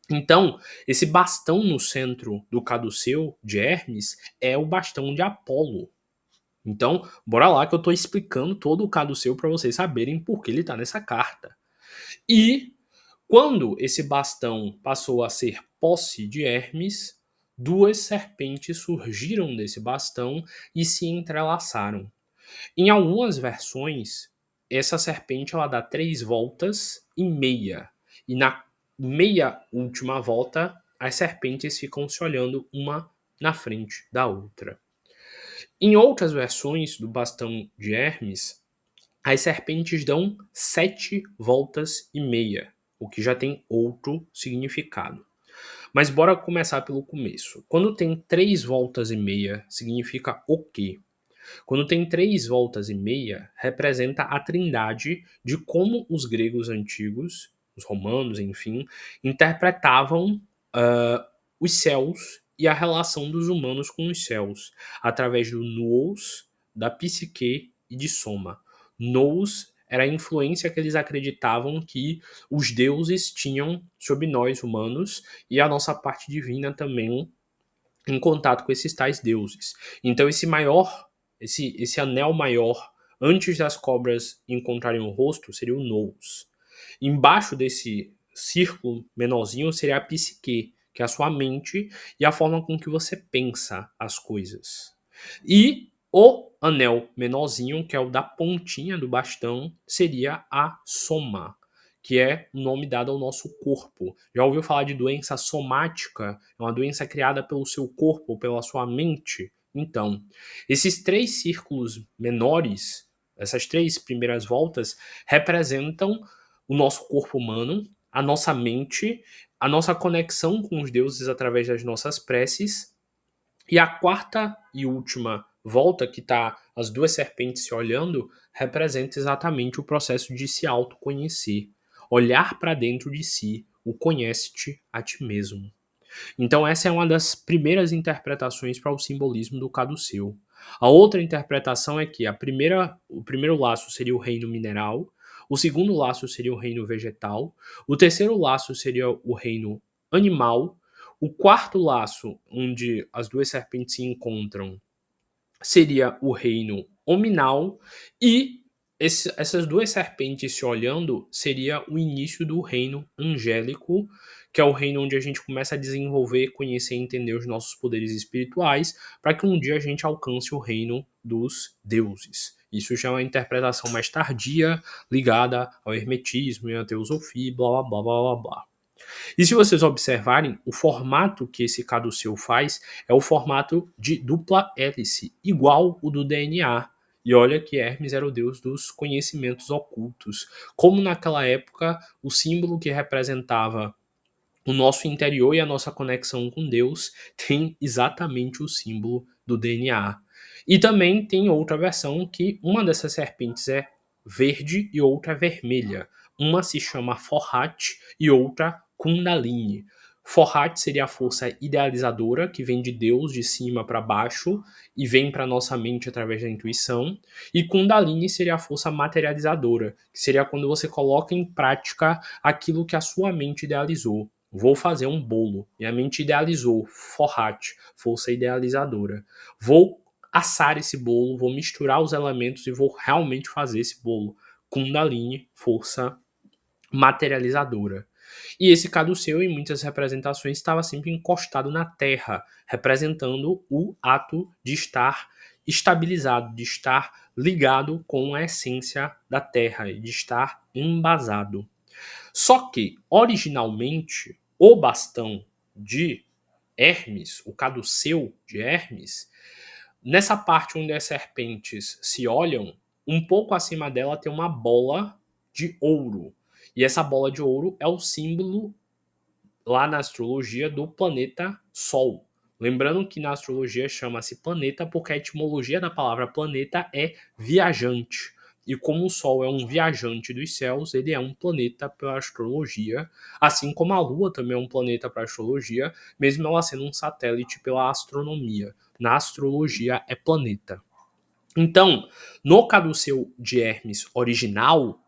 Então, esse bastão no centro do caduceu de Hermes é o bastão de Apolo. Então, bora lá que eu estou explicando todo o caduceu para vocês saberem por que ele está nessa carta. E quando esse bastão passou a ser posse de Hermes, duas serpentes surgiram desse bastão e se entrelaçaram. Em algumas versões, essa serpente ela dá 3 voltas e meia. E na meia última volta, as serpentes ficam se olhando uma na frente da outra. Em outras versões do bastão de Hermes, as serpentes dão 7 voltas e meia, o que já tem outro significado. Mas bora começar pelo começo. Quando tem 3 voltas e meia, significa o quê? Quando tem 3 voltas e meia, representa a trindade de como os gregos antigos, os romanos, enfim, interpretavam os céus e a relação dos humanos com os céus, através do nous, da psique e de soma. Nous era a influência que eles acreditavam que os deuses tinham sobre nós humanos e a nossa parte divina também em contato com esses tais deuses. Então esse anel maior, antes das cobras encontrarem o rosto, seria o nous. Embaixo desse círculo menorzinho seria a psique, que é a sua mente e a forma com que você pensa as coisas. E o anel menorzinho, que é o da pontinha do bastão, seria a soma, que é o nome dado ao nosso corpo. Já ouviu falar de doença somática? É uma doença criada pelo seu corpo, pela sua mente? Então, esses 3 círculos menores, essas 3 primeiras voltas, representam o nosso corpo humano, a nossa mente, a nossa conexão com os deuses através das nossas preces, e a quarta e última volta, que está as duas serpentes se olhando, representa exatamente o processo de se autoconhecer. Olhar para dentro de si, o conhece-te a ti mesmo. Então essa é uma das primeiras interpretações para o simbolismo do caduceu. A outra interpretação é que o primeiro laço seria o reino mineral, o segundo laço seria o reino vegetal, o terceiro laço seria o reino animal, o quarto laço, onde as duas serpentes se encontram, seria o reino hominal e essas duas serpentes se olhando seria o início do reino angélico, que é o reino onde a gente começa a desenvolver, conhecer e entender os nossos poderes espirituais, para que um dia a gente alcance o reino dos deuses. Isso já é uma interpretação mais tardia, ligada ao hermetismo e à teosofia, blá blá blá blá blá. E se vocês observarem, o formato que esse caduceu faz é o formato de dupla hélice, igual o do DNA. E olha que Hermes era o deus dos conhecimentos ocultos. Como naquela época, o símbolo que representava o nosso interior e a nossa conexão com Deus tem exatamente o símbolo do DNA. E também tem outra versão que uma dessas serpentes é verde e outra é vermelha. Uma se chama Forhat e outra Kundalini. Forhat seria a força idealizadora que vem de Deus de cima para baixo e vem para nossa mente através da intuição. E Kundalini seria a força materializadora, que seria quando você coloca em prática aquilo que a sua mente idealizou. Vou fazer um bolo. Minha mente idealizou. Forrat, força idealizadora. Vou assar esse bolo, vou misturar os elementos e vou realmente fazer esse bolo. Kundalini, força materializadora. E esse caduceu, em muitas representações, estava sempre encostado na terra, representando o ato de estar estabilizado, de estar ligado com a essência da terra, de estar embasado. Só que, originalmente, o bastão de Hermes, o caduceu de Hermes, nessa parte onde as serpentes se olham, um pouco acima dela tem uma bola de ouro. E essa bola de ouro é o símbolo lá na astrologia do planeta Sol. Lembrando que na astrologia chama-se planeta porque a etimologia da palavra planeta é viajante. E como o Sol é um viajante dos céus, ele é um planeta pela astrologia, assim como a Lua também é um planeta para a astrologia, mesmo ela sendo um satélite pela astronomia. Na astrologia é planeta. Então, no caduceu de Hermes original,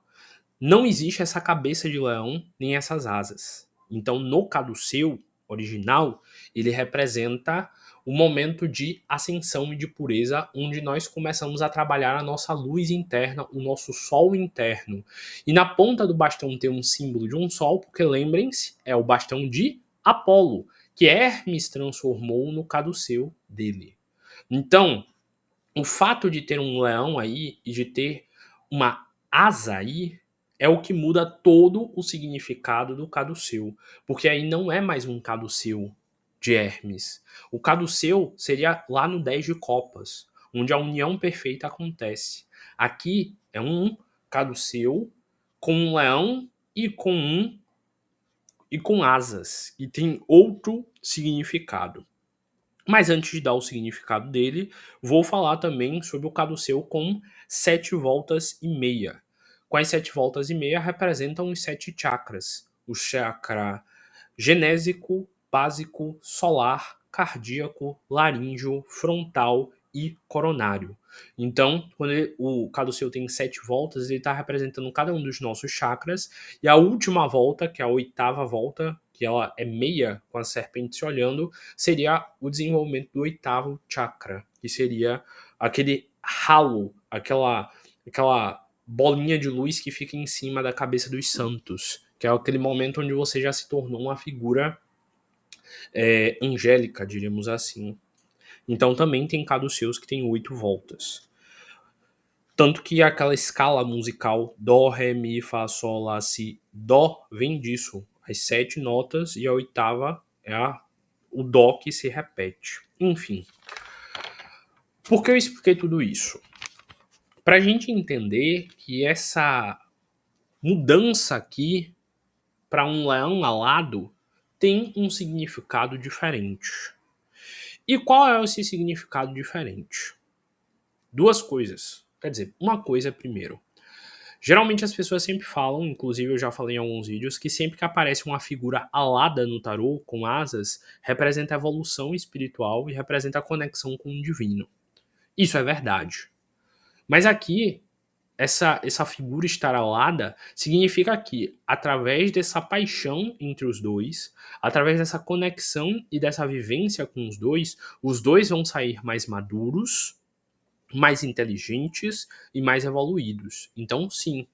não existe essa cabeça de leão nem essas asas. Então, no caduceu original, ele representa o momento de ascensão e de pureza, onde nós começamos a trabalhar a nossa luz interna, o nosso sol interno. E na ponta do bastão tem um símbolo de um sol, porque lembrem-se, é o bastão de Apolo, que Hermes transformou no caduceu dele. Então, o fato de ter um leão aí e de ter uma asa aí é o que muda todo o significado do caduceu, porque aí não é mais um caduceu de Hermes. O caduceu seria lá no 10 de copas, onde a união perfeita acontece. Aqui é um caduceu com um leão e com asas, e tem outro significado. Mas antes de dar o significado dele, vou falar também sobre o caduceu com 7 voltas e meia. Com as 7 voltas e meia representam os 7 chakras. O chakra genésico, básico, solar, cardíaco, laríngeo, frontal e coronário. Então, quando o caduceu tem 7 voltas, ele está representando cada um dos nossos chakras. E a última volta, que é a oitava volta, que ela é meia com a serpente se olhando, seria o desenvolvimento do oitavo chakra, que seria aquele halo, aquela bolinha de luz que fica em cima da cabeça dos santos, que é aquele momento onde você já se tornou uma figura angélica, diríamos assim. Então também tem caduceus que tem 8 voltas. Tanto que aquela escala musical Dó, Ré, Mi, Fá, Sol, Lá, Si, Dó vem disso. As 7 notas e a oitava é o Dó que se repete. Enfim. Por que eu expliquei tudo isso? Para a gente entender que essa mudança aqui para um leão alado tem um significado diferente. E qual é esse significado diferente? Duas coisas. Quer dizer, uma coisa primeiro. Geralmente as pessoas sempre falam, inclusive eu já falei em alguns vídeos, que sempre que aparece uma figura alada no tarô, com asas, representa evolução espiritual e representa a conexão com o divino. Isso é verdade. Mas aqui, essa figura estar alada significa que, através dessa paixão entre os dois, através dessa conexão e dessa vivência com os dois vão sair mais maduros, mais inteligentes e mais evoluídos. Então, sim,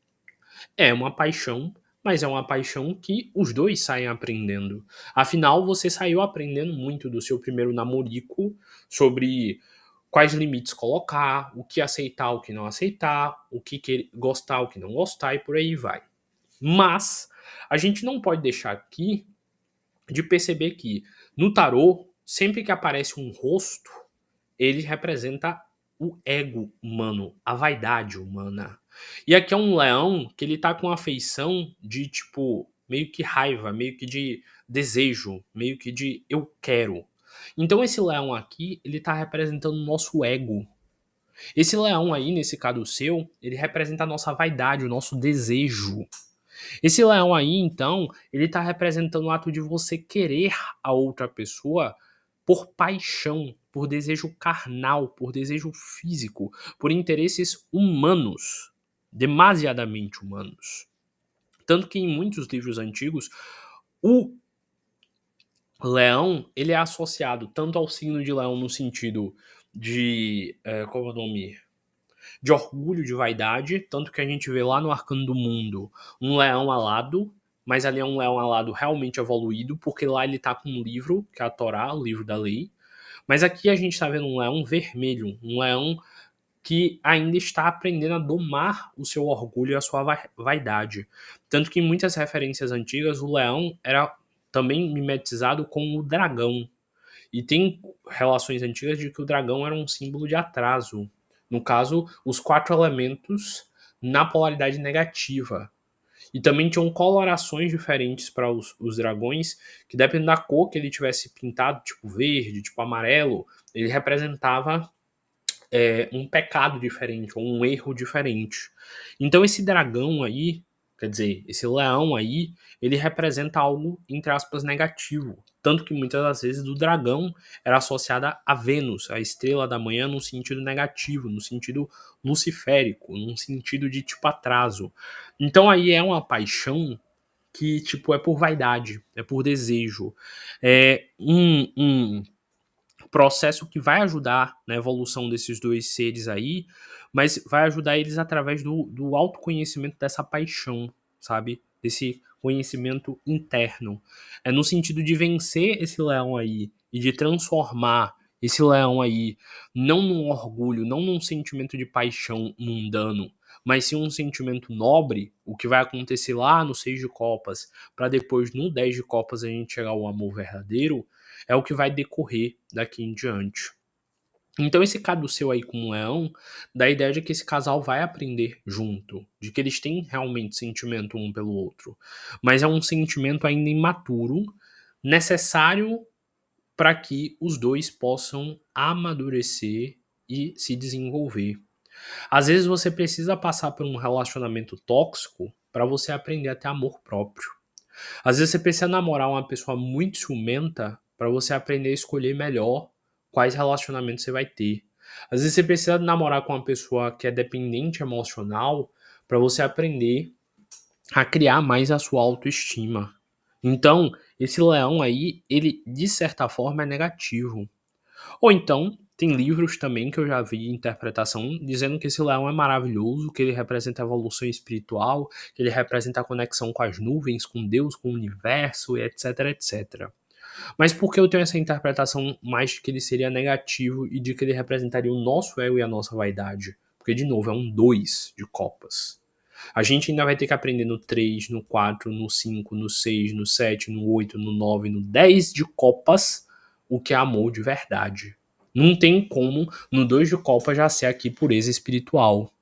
é uma paixão, mas é uma paixão que os dois saem aprendendo. Afinal, você saiu aprendendo muito do seu primeiro namorico sobre quais limites colocar, o que aceitar, o que não aceitar, o que gostar, o que não gostar e por aí vai. Mas a gente não pode deixar aqui de perceber que no tarô, sempre que aparece um rosto, ele representa o ego humano, a vaidade humana. E aqui é um leão que ele tá com uma feição de tipo, meio que raiva, meio que de desejo, meio que de eu quero. Então esse leão aqui, ele tá representando o nosso ego. Esse leão aí, nesse caso seu, ele representa a nossa vaidade, o nosso desejo. Esse leão aí, então, ele tá representando o ato de você querer a outra pessoa por paixão, por desejo carnal, por desejo físico, por interesses humanos, demasiadamente humanos. Tanto que em muitos livros antigos, o leão, ele é associado tanto ao signo de leão no sentido de, qual é o nome? De orgulho, de vaidade, tanto que a gente vê lá no Arcano do Mundo um leão alado, mas ali é um leão alado realmente evoluído, porque lá ele tá com um livro, que é a Torá, o livro da lei, mas aqui a gente tá vendo um leão vermelho, um leão que ainda está aprendendo a domar o seu orgulho e a sua vaidade. Tanto que em muitas referências antigas o leão era também mimetizado com o dragão, e tem relações antigas de que o dragão era um símbolo de atraso. No caso, os 4 elementos na polaridade negativa. E também tinham colorações diferentes para os dragões, que dependendo da cor que ele tivesse pintado, tipo verde, tipo amarelo, ele representava um pecado diferente, ou um erro diferente. Então esse dragão aí, quer dizer, esse leão aí, ele representa algo, entre aspas, negativo. Tanto que muitas das vezes o dragão era associada a Vênus, a estrela da manhã, num sentido negativo, no sentido luciférico, num sentido de tipo atraso. Então aí é uma paixão que tipo é por vaidade, é por desejo, é um processo que vai ajudar na evolução desses dois seres aí, mas vai ajudar eles através do autoconhecimento dessa paixão, sabe? Desse conhecimento interno. É no sentido de vencer esse leão aí e de transformar esse leão aí não num orgulho, não num sentimento de paixão mundano, mas sim um sentimento nobre, o que vai acontecer lá no 6 de copas, para depois no 10 de copas a gente chegar ao amor verdadeiro, é o que vai decorrer daqui em diante. Então esse caduceu aí com o leão, dá a ideia de que esse casal vai aprender junto, de que eles têm realmente sentimento um pelo outro, mas é um sentimento ainda imaturo, necessário para que os dois possam amadurecer e se desenvolver. Às vezes você precisa passar por um relacionamento tóxico para você aprender a ter amor próprio. Às vezes você precisa namorar uma pessoa muito ciumenta para você aprender a escolher melhor quais relacionamentos você vai ter. Às vezes você precisa namorar com uma pessoa que é dependente emocional para você aprender a criar mais a sua autoestima. Então, esse leão aí, ele de certa forma é negativo. Ou então, tem livros também que eu já vi interpretação dizendo que esse leão é maravilhoso, que ele representa a evolução espiritual, que ele representa a conexão com as nuvens, com Deus, com o universo, e etc, etc. Mas por que eu tenho essa interpretação mais de que ele seria negativo e de que ele representaria o nosso ego e a nossa vaidade? Porque, de novo, é um 2 de copas. A gente ainda vai ter que aprender no 3, no 4, no 5, no 6, no 7, no 8, no 9, no 10 de copas o que é amor de verdade. Não tem como no 2 de copas já ser aqui pureza espiritual.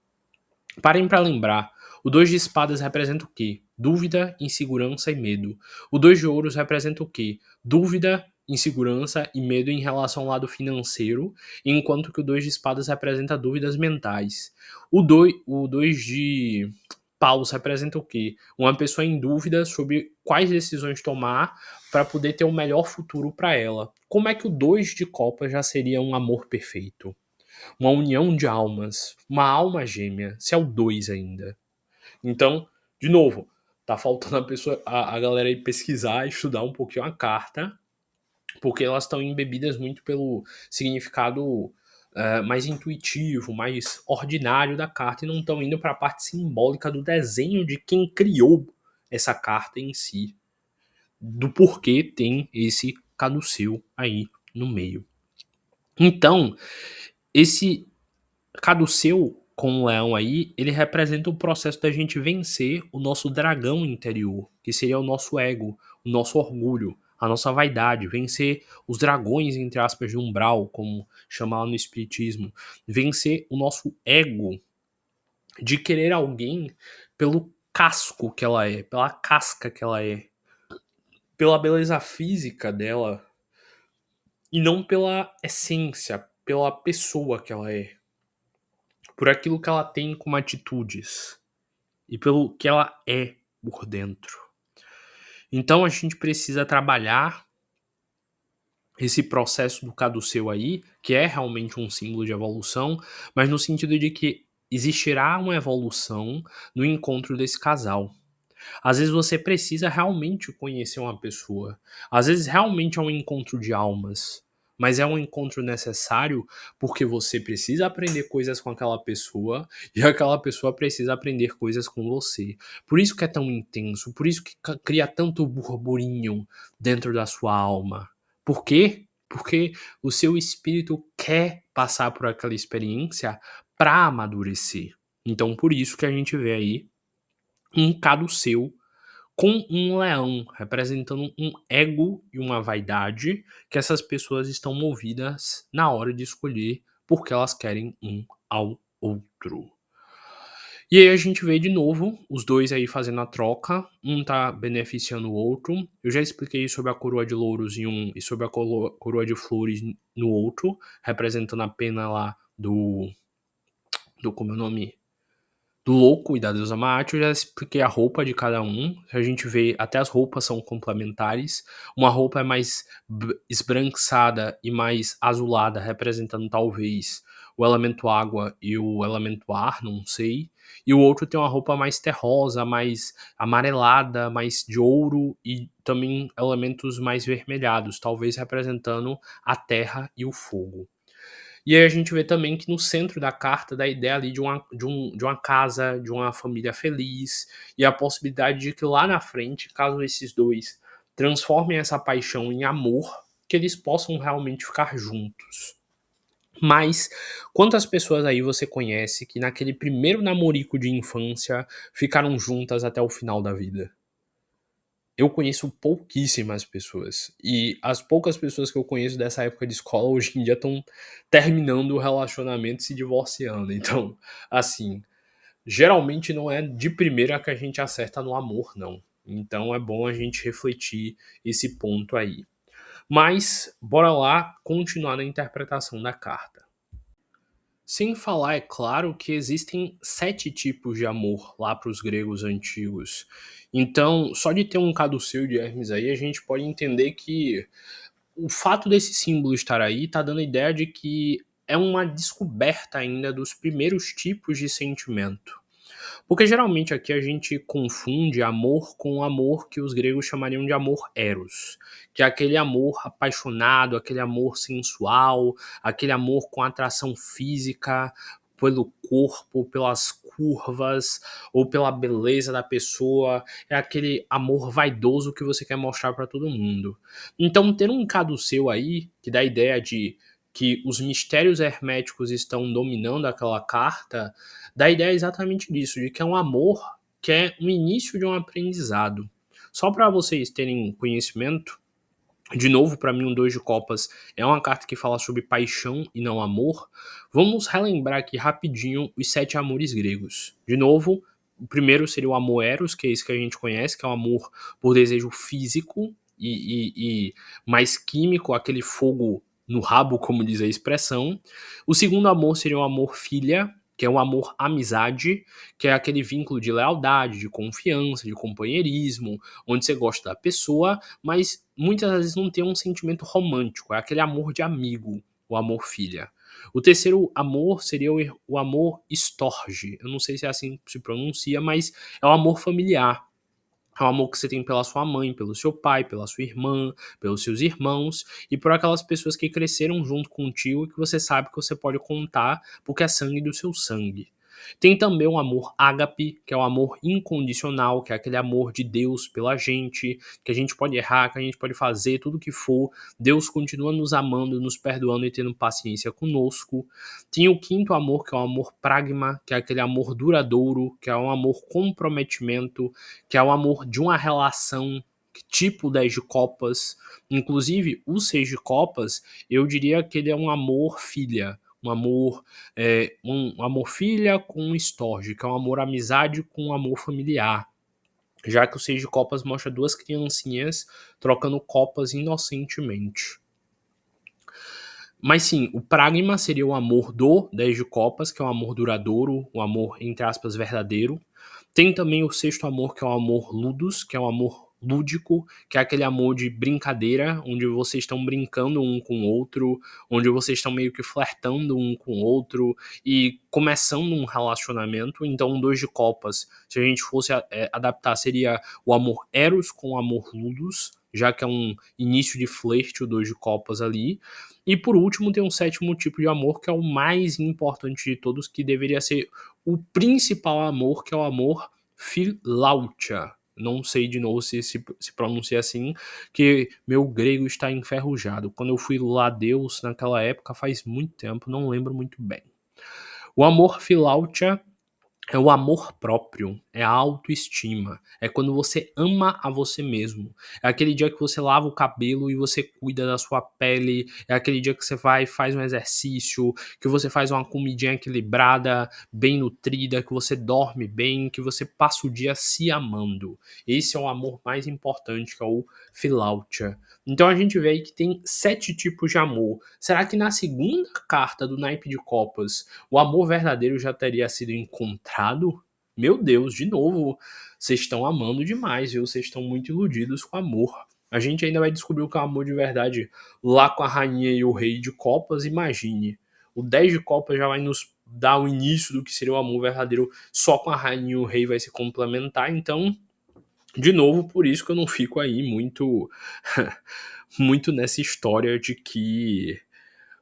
Parem para lembrar. O 2 de espadas representa o quê? Dúvida, insegurança e medo. O 2 de ouros representa o quê? Dúvida, insegurança e medo em relação ao lado financeiro, enquanto que o 2 de espadas representa dúvidas mentais. O dois de paus representa o quê? Uma pessoa em dúvida sobre quais decisões tomar para poder ter o melhor futuro para ela. Como é que o 2 de copas já seria um amor perfeito? Uma união de almas, uma alma gêmea, se é o 2 ainda. Então, de novo, tá faltando a galera aí pesquisar, estudar um pouquinho a carta, porque elas estão embebidas muito pelo significado mais intuitivo, mais ordinário da carta, e não estão indo para a parte simbólica do desenho de quem criou essa carta em si, do porquê tem esse caduceu aí no meio. Então, esse caduceu com o leão aí, ele representa o processo da gente vencer o nosso dragão interior, que seria o nosso ego, o nosso orgulho, a nossa vaidade, vencer os dragões, entre aspas, de umbral, como chamar no espiritismo, vencer o nosso ego de querer alguém pelo casco que ela é, pela casca que ela é, pela beleza física dela e não pela essência, pela pessoa que ela é, por aquilo que ela tem como atitudes e pelo que ela é por dentro. Então a gente precisa trabalhar esse processo do caduceu aí, que é realmente um símbolo de evolução, mas no sentido de que existirá uma evolução no encontro desse casal. Às vezes você precisa realmente conhecer uma pessoa. Às vezes realmente é um encontro de almas. Mas é um encontro necessário porque você precisa aprender coisas com aquela pessoa e aquela pessoa precisa aprender coisas com você. Por isso que é tão intenso, por isso que cria tanto burburinho dentro da sua alma. Por quê? Porque o seu espírito quer passar por aquela experiência para amadurecer. Então, por isso que a gente vê aí um caduceu com um leão, representando um ego e uma vaidade que essas pessoas estão movidas na hora de escolher porque elas querem um ao outro. E aí a gente vê de novo os dois aí fazendo a troca, um tá beneficiando o outro. Eu já expliquei sobre a coroa de louros em um e sobre a coroa de flores no outro, representando a pena lá do como é o nome? Do louco e da deusa Maat. Eu já expliquei a roupa de cada um. A gente vê, até as roupas são complementares. Uma roupa é mais esbranquiçada e mais azulada, representando talvez o elemento água e o elemento ar, não sei. E o outro tem uma roupa mais terrosa, mais amarelada, mais de ouro e também elementos mais vermelhados, talvez representando a terra e o fogo. E aí a gente vê também que no centro da carta dá a ideia ali de uma casa, de uma família feliz, e a possibilidade de que lá na frente, caso esses dois transformem essa paixão em amor, que eles possam realmente ficar juntos. Mas quantas pessoas aí você conhece que naquele primeiro namorico de infância ficaram juntas até o final da vida? Eu conheço pouquíssimas pessoas. E as poucas pessoas que eu conheço dessa época de escola hoje em dia estão terminando o relacionamento e se divorciando. Então, assim, geralmente não é de primeira que a gente acerta no amor, não. Então é bom a gente refletir esse ponto aí. Mas, bora lá continuar na interpretação da carta. Sem falar, é claro, que existem 7 tipos de amor lá para os gregos antigos. Então, só de ter um caduceu de Hermes aí, a gente pode entender que o fato desse símbolo estar aí está dando a ideia de que é uma descoberta ainda dos primeiros tipos de sentimento. Porque geralmente aqui a gente confunde amor com o amor que os gregos chamariam de amor eros, que é aquele amor apaixonado, aquele amor sensual, aquele amor com atração física pelo corpo, pelas curvas ou pela beleza da pessoa, é aquele amor vaidoso que você quer mostrar para todo mundo. Então, ter um caduceu aí, que dá a ideia de que os mistérios herméticos estão dominando aquela carta, dá a ideia exatamente disso, de que é um amor que é o início de um aprendizado. Só para vocês terem conhecimento, de novo, para mim, um dois de copas é uma carta que fala sobre paixão e não amor. Vamos relembrar aqui rapidinho os 7 amores gregos. De novo, o primeiro seria o amor eros, que é esse que a gente conhece, que é o amor por desejo físico e mais químico, aquele fogo no rabo, como diz a expressão. O segundo amor seria o amor filia, que é o amor amizade, que é aquele vínculo de lealdade, de confiança, de companheirismo, onde você gosta da pessoa, mas muitas vezes não tem um sentimento romântico, é aquele amor de amigo, o amor filha. O terceiro amor seria o amor estorge. Eu não sei se é assim que se pronuncia, mas é o amor familiar. É o amor que você tem pela sua mãe, pelo seu pai, pela sua irmã, pelos seus irmãos e por aquelas pessoas que cresceram junto contigo e que você sabe que você pode contar porque é sangue do seu sangue. Tem também o amor ágape, que é o amor incondicional, que é aquele amor de Deus pela gente, que a gente pode errar, que a gente pode fazer tudo o que for, Deus continua nos amando, nos perdoando e tendo paciência conosco. Tem o quinto amor, que é o amor pragma, que é aquele amor duradouro, que é um amor comprometimento, que é o amor de uma relação tipo 10 de copas. Inclusive, o 6 de copas, eu diria que ele é um amor filha, um amor filha com um estorge, que é um amor amizade com um amor familiar. Já que o 6 de copas mostra duas criancinhas trocando copas inocentemente. Mas sim, o pragma seria o amor do 10 de copas, que é um amor duradouro, um amor, entre aspas, verdadeiro. Tem também o sexto amor, que é o amor ludus, que é um amor lúdico, que é aquele amor de brincadeira, onde vocês estão brincando um com o outro, onde vocês estão meio que flertando um com o outro e começando um relacionamento. Então, dois de copas, se a gente fosse adaptar, seria o amor eros com o amor ludus, já que é um início de flerte, o dois de copas ali. E por último, tem um sétimo tipo de amor, que é o mais importante de todos, que deveria ser o principal amor, que é o amor philautia. Não sei de novo se pronuncia assim, que meu grego está enferrujado. Quando eu fui lá a Deus naquela época, faz muito tempo, não lembro muito bem. O amor philautia É o amor próprio, é a autoestima, é quando você ama a você mesmo. É aquele dia que você lava o cabelo e você cuida da sua pele, é aquele dia que você vai e faz um exercício, que você faz uma comidinha equilibrada, bem nutrida, que você dorme bem, que você passa o dia se amando. Esse é o amor mais importante, que é o Philautia. Então a gente vê aí que tem 7 tipos de amor. Será que na segunda carta do naipe de copas o amor verdadeiro já teria sido encontrado? Meu Deus, de novo, vocês estão amando demais, viu? Vocês estão muito iludidos com amor. A gente ainda vai descobrir o que é amor de verdade lá com a rainha e o rei de copas, imagine. O 10 de copas já vai nos dar o início do que seria o amor verdadeiro, só com a rainha e o rei vai se complementar, então, de novo, por isso que eu não fico aí muito muito nessa história de que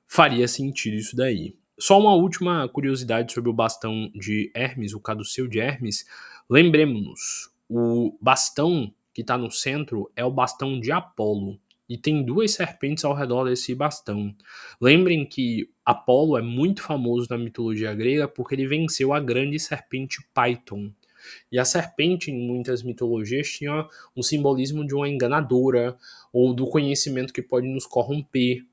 faria sentido isso daí. Só uma última curiosidade sobre o bastão de Hermes, o caduceu de Hermes. Lembremos-nos, o bastão que está no centro é o bastão de Apolo. E tem 2 serpentes ao redor desse bastão. Lembrem que Apolo é muito famoso na mitologia grega porque ele venceu a grande serpente Python. E a serpente, em muitas mitologias, tinha um simbolismo de uma enganadora ou do conhecimento que pode nos corromper,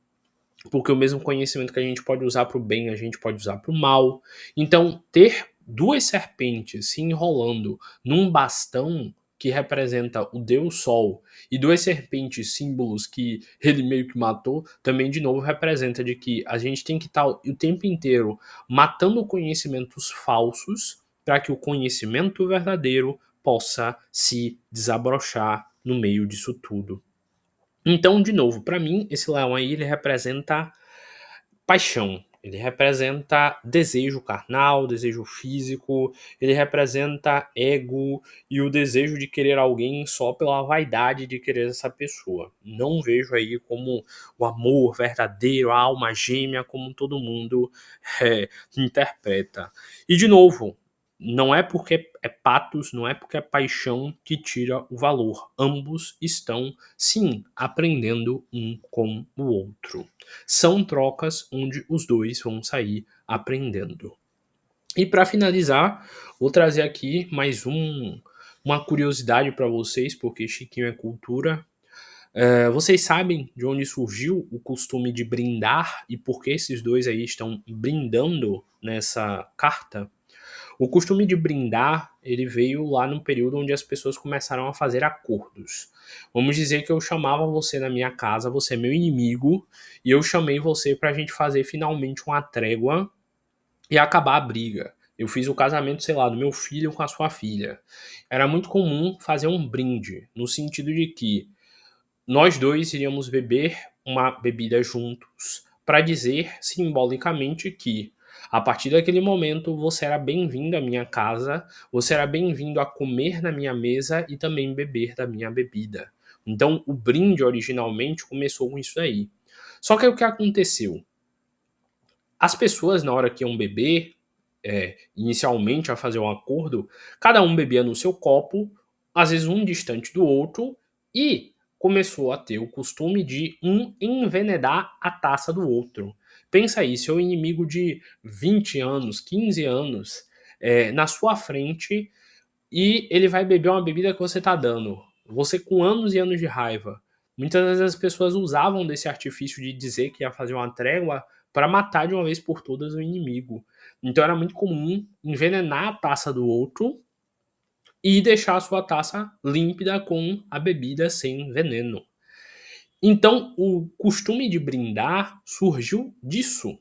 porque o mesmo conhecimento que a gente pode usar para o bem, a gente pode usar para o mal. Então, ter 2 serpentes se enrolando num bastão que representa o Deus Sol e 2 serpentes, símbolos que ele meio que matou, também de novo representa de que a gente tem que estar o tempo inteiro matando conhecimentos falsos para que o conhecimento verdadeiro possa se desabrochar no meio disso tudo. Então, de novo, para mim, esse leão aí, ele representa paixão, ele representa desejo carnal, desejo físico, ele representa ego e o desejo de querer alguém só pela vaidade de querer essa pessoa. Não vejo aí como o amor verdadeiro, a alma gêmea, como todo mundo interpreta. E de novo, não é porque é patos, não é porque é paixão que tira o valor. Ambos estão, sim, aprendendo um com o outro. São trocas onde os dois vão sair aprendendo. E para finalizar, vou trazer aqui mais uma curiosidade para vocês, porque Chiquinho é cultura. Vocês sabem de onde surgiu o costume de brindar e por que esses dois aí estão brindando nessa carta? O costume de brindar, ele veio lá no período onde as pessoas começaram a fazer acordos. Vamos dizer que eu chamava você na minha casa, você é meu inimigo, e eu chamei você pra gente fazer finalmente uma trégua e acabar a briga. Eu fiz o casamento, sei lá, do meu filho com a sua filha. Era muito comum fazer um brinde, no sentido de que nós dois iríamos beber uma bebida juntos para dizer simbolicamente que a partir daquele momento você era bem-vindo à minha casa, você era bem-vindo a comer na minha mesa e também beber da minha bebida. Então o brinde originalmente começou com isso aí. Só que o que aconteceu? As pessoas, na hora que iam beber, inicialmente a fazer um acordo, cada um bebia no seu copo, às vezes um distante do outro, e começou a ter o costume de um envenenar a taça do outro. Pensa aí, seu inimigo de 20 anos, 15 anos, na sua frente, e ele vai beber uma bebida que você está dando. Você com anos e anos de raiva. Muitas vezes as pessoas usavam desse artifício de dizer que ia fazer uma trégua para matar de uma vez por todas o inimigo. Então era muito comum envenenar a taça do outro e deixar a sua taça límpida com a bebida sem veneno. Então o costume de brindar surgiu disso.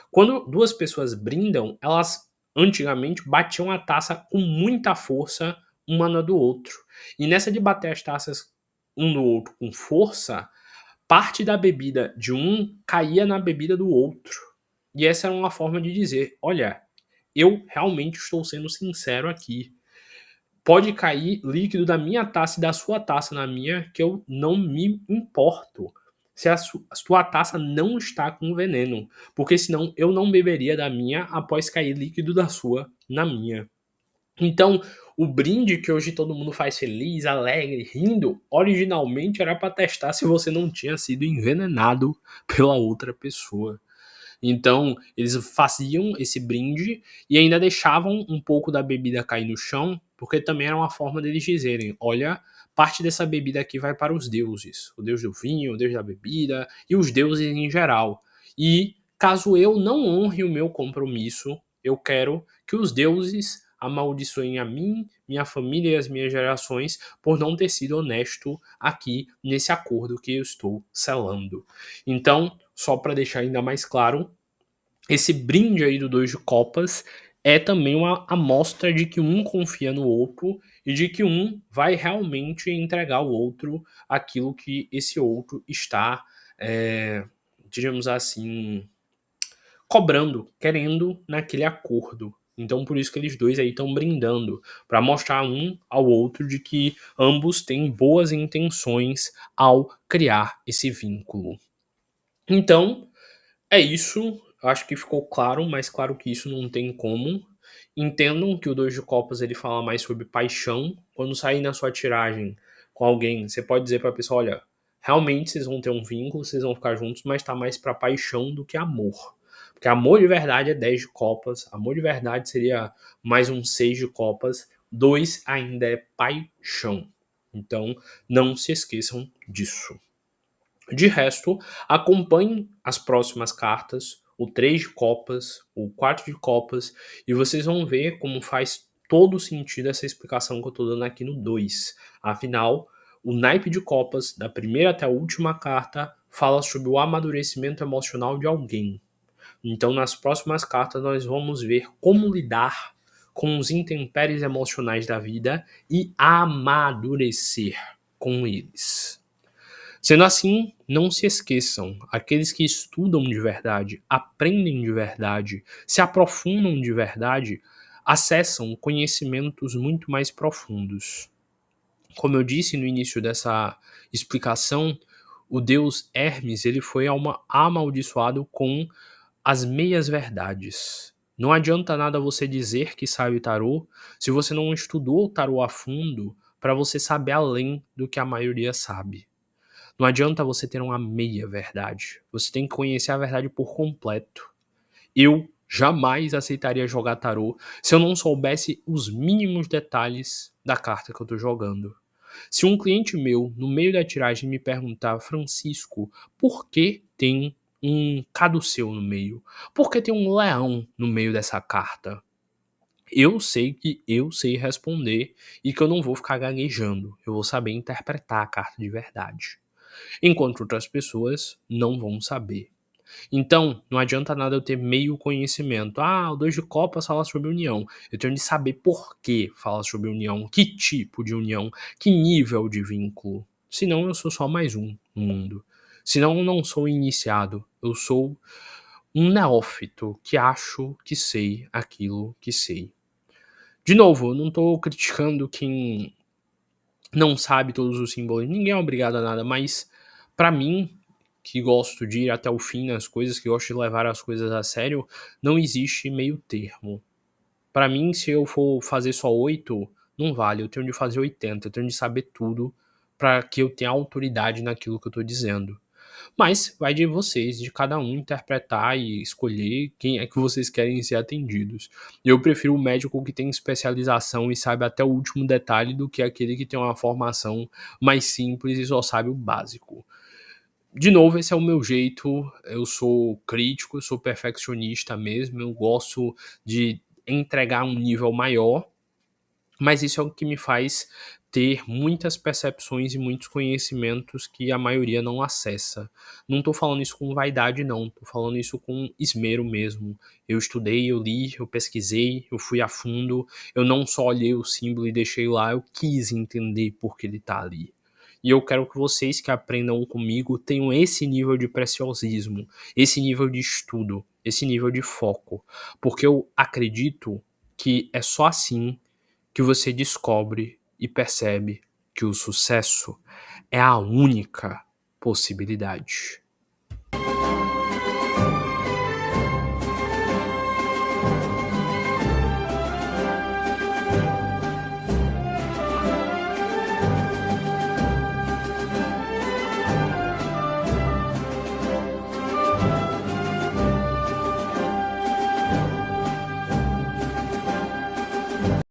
Quando duas pessoas brindam, elas antigamente batiam a taça com muita força uma na do outro. E nessa de bater as taças um no outro com força, parte da bebida de um caía na bebida do outro. E essa era uma forma de dizer: olha, eu realmente estou sendo sincero aqui. Pode cair líquido da minha taça e da sua taça na minha, que eu não me importo se a sua taça não está com veneno, porque senão eu não beberia da minha após cair líquido da sua na minha. Então, o brinde que hoje todo mundo faz feliz, alegre, rindo, originalmente era para testar se você não tinha sido envenenado pela outra pessoa. Então, eles faziam esse brinde e ainda deixavam um pouco da bebida cair no chão, porque também era uma forma deles dizerem: olha, parte dessa bebida aqui vai para os deuses, o deus do vinho, o deus da bebida e os deuses em geral. E caso eu não honre o meu compromisso, eu quero que os deuses amaldiçoem a mim, minha família e as minhas gerações por não ter sido honesto aqui nesse acordo que eu estou selando. Então, só para deixar ainda mais claro, esse brinde aí do Dois de Copas é também uma amostra de que um confia no outro e de que um vai realmente entregar ao outro aquilo que esse outro está, digamos assim, cobrando, querendo naquele acordo. Então por isso que eles dois aí estão brindando, para mostrar um ao outro de que ambos têm boas intenções ao criar esse vínculo. Então, é isso. Acho que ficou claro, mais claro que isso não tem como. Entendam que o Dois de Copas ele fala mais sobre paixão. Quando sair na sua tiragem com alguém, você pode dizer pra pessoa: olha, realmente vocês vão ter um vínculo, vocês vão ficar juntos, mas tá mais pra paixão do que amor. Porque amor de verdade é 10 de copas, amor de verdade seria mais um 6 de copas, 2 ainda é paixão. Então, não se esqueçam disso. De resto, acompanhem as próximas cartas, o 3 de copas, o 4 de copas, e vocês vão ver como faz todo sentido essa explicação que eu estou dando aqui no 2. Afinal, o naipe de copas, da primeira até a última carta, fala sobre o amadurecimento emocional de alguém. Então, nas próximas cartas, nós vamos ver como lidar com os intempéries emocionais da vida e amadurecer com eles. Sendo assim, não se esqueçam, aqueles que estudam de verdade, aprendem de verdade, se aprofundam de verdade, acessam conhecimentos muito mais profundos. Como eu disse no início dessa explicação, o deus Hermes ele foi amaldiçoado com as meias verdades. Não adianta nada você dizer que sabe tarô se você não estudou o tarô a fundo para você saber além do que a maioria sabe. Não adianta você ter uma meia verdade. Você tem que conhecer a verdade por completo. Eu jamais aceitaria jogar tarô se eu não soubesse os mínimos detalhes da carta que eu tô jogando. Se um cliente meu, no meio da tiragem, me perguntar: Francisco, por que tem um caduceu no meio? Por que tem um leão no meio dessa carta? Eu sei que eu sei responder e que eu não vou ficar gaguejando. Eu vou saber interpretar a carta de verdade, enquanto outras pessoas não vão saber. Então, não adianta nada eu ter meio conhecimento. Ah, o Dois de Copas fala sobre união. Eu tenho de saber por que fala sobre união, que tipo de união, que nível de vínculo. Senão eu sou só mais um no mundo. Senão eu não sou iniciado. Eu sou um neófito que acho que sei aquilo que sei. De novo, eu não tô criticando quem não sabe todos os símbolos. Ninguém é obrigado a nada, mas pra mim, que gosto de ir até o fim nas coisas, que gosto de levar as coisas a sério, não existe meio termo. Pra mim, se eu for fazer só 8, não vale. Eu tenho de fazer 80, eu tenho de saber tudo pra que eu tenha autoridade naquilo que eu tô dizendo. Mas vai de vocês, de cada um interpretar e escolher quem é que vocês querem ser atendidos. Eu prefiro o médico que tem especialização e sabe até o último detalhe do que aquele que tem uma formação mais simples e só sabe o básico. De novo, esse é o meu jeito. Eu sou crítico, eu sou perfeccionista mesmo. Eu gosto de entregar um nível maior, mas isso é o que me faz ter muitas percepções e muitos conhecimentos que a maioria não acessa. Não tô falando isso com vaidade, não. Tô falando isso com esmero mesmo. Eu estudei, eu li, eu pesquisei, eu fui a fundo. Eu não só olhei o símbolo e deixei lá, eu quis entender por que ele tá ali. E eu quero que vocês que aprendam comigo tenham esse nível de preciosismo, esse nível de estudo, esse nível de foco. Porque eu acredito que é só assim que você descobre e percebe que o sucesso é a única possibilidade.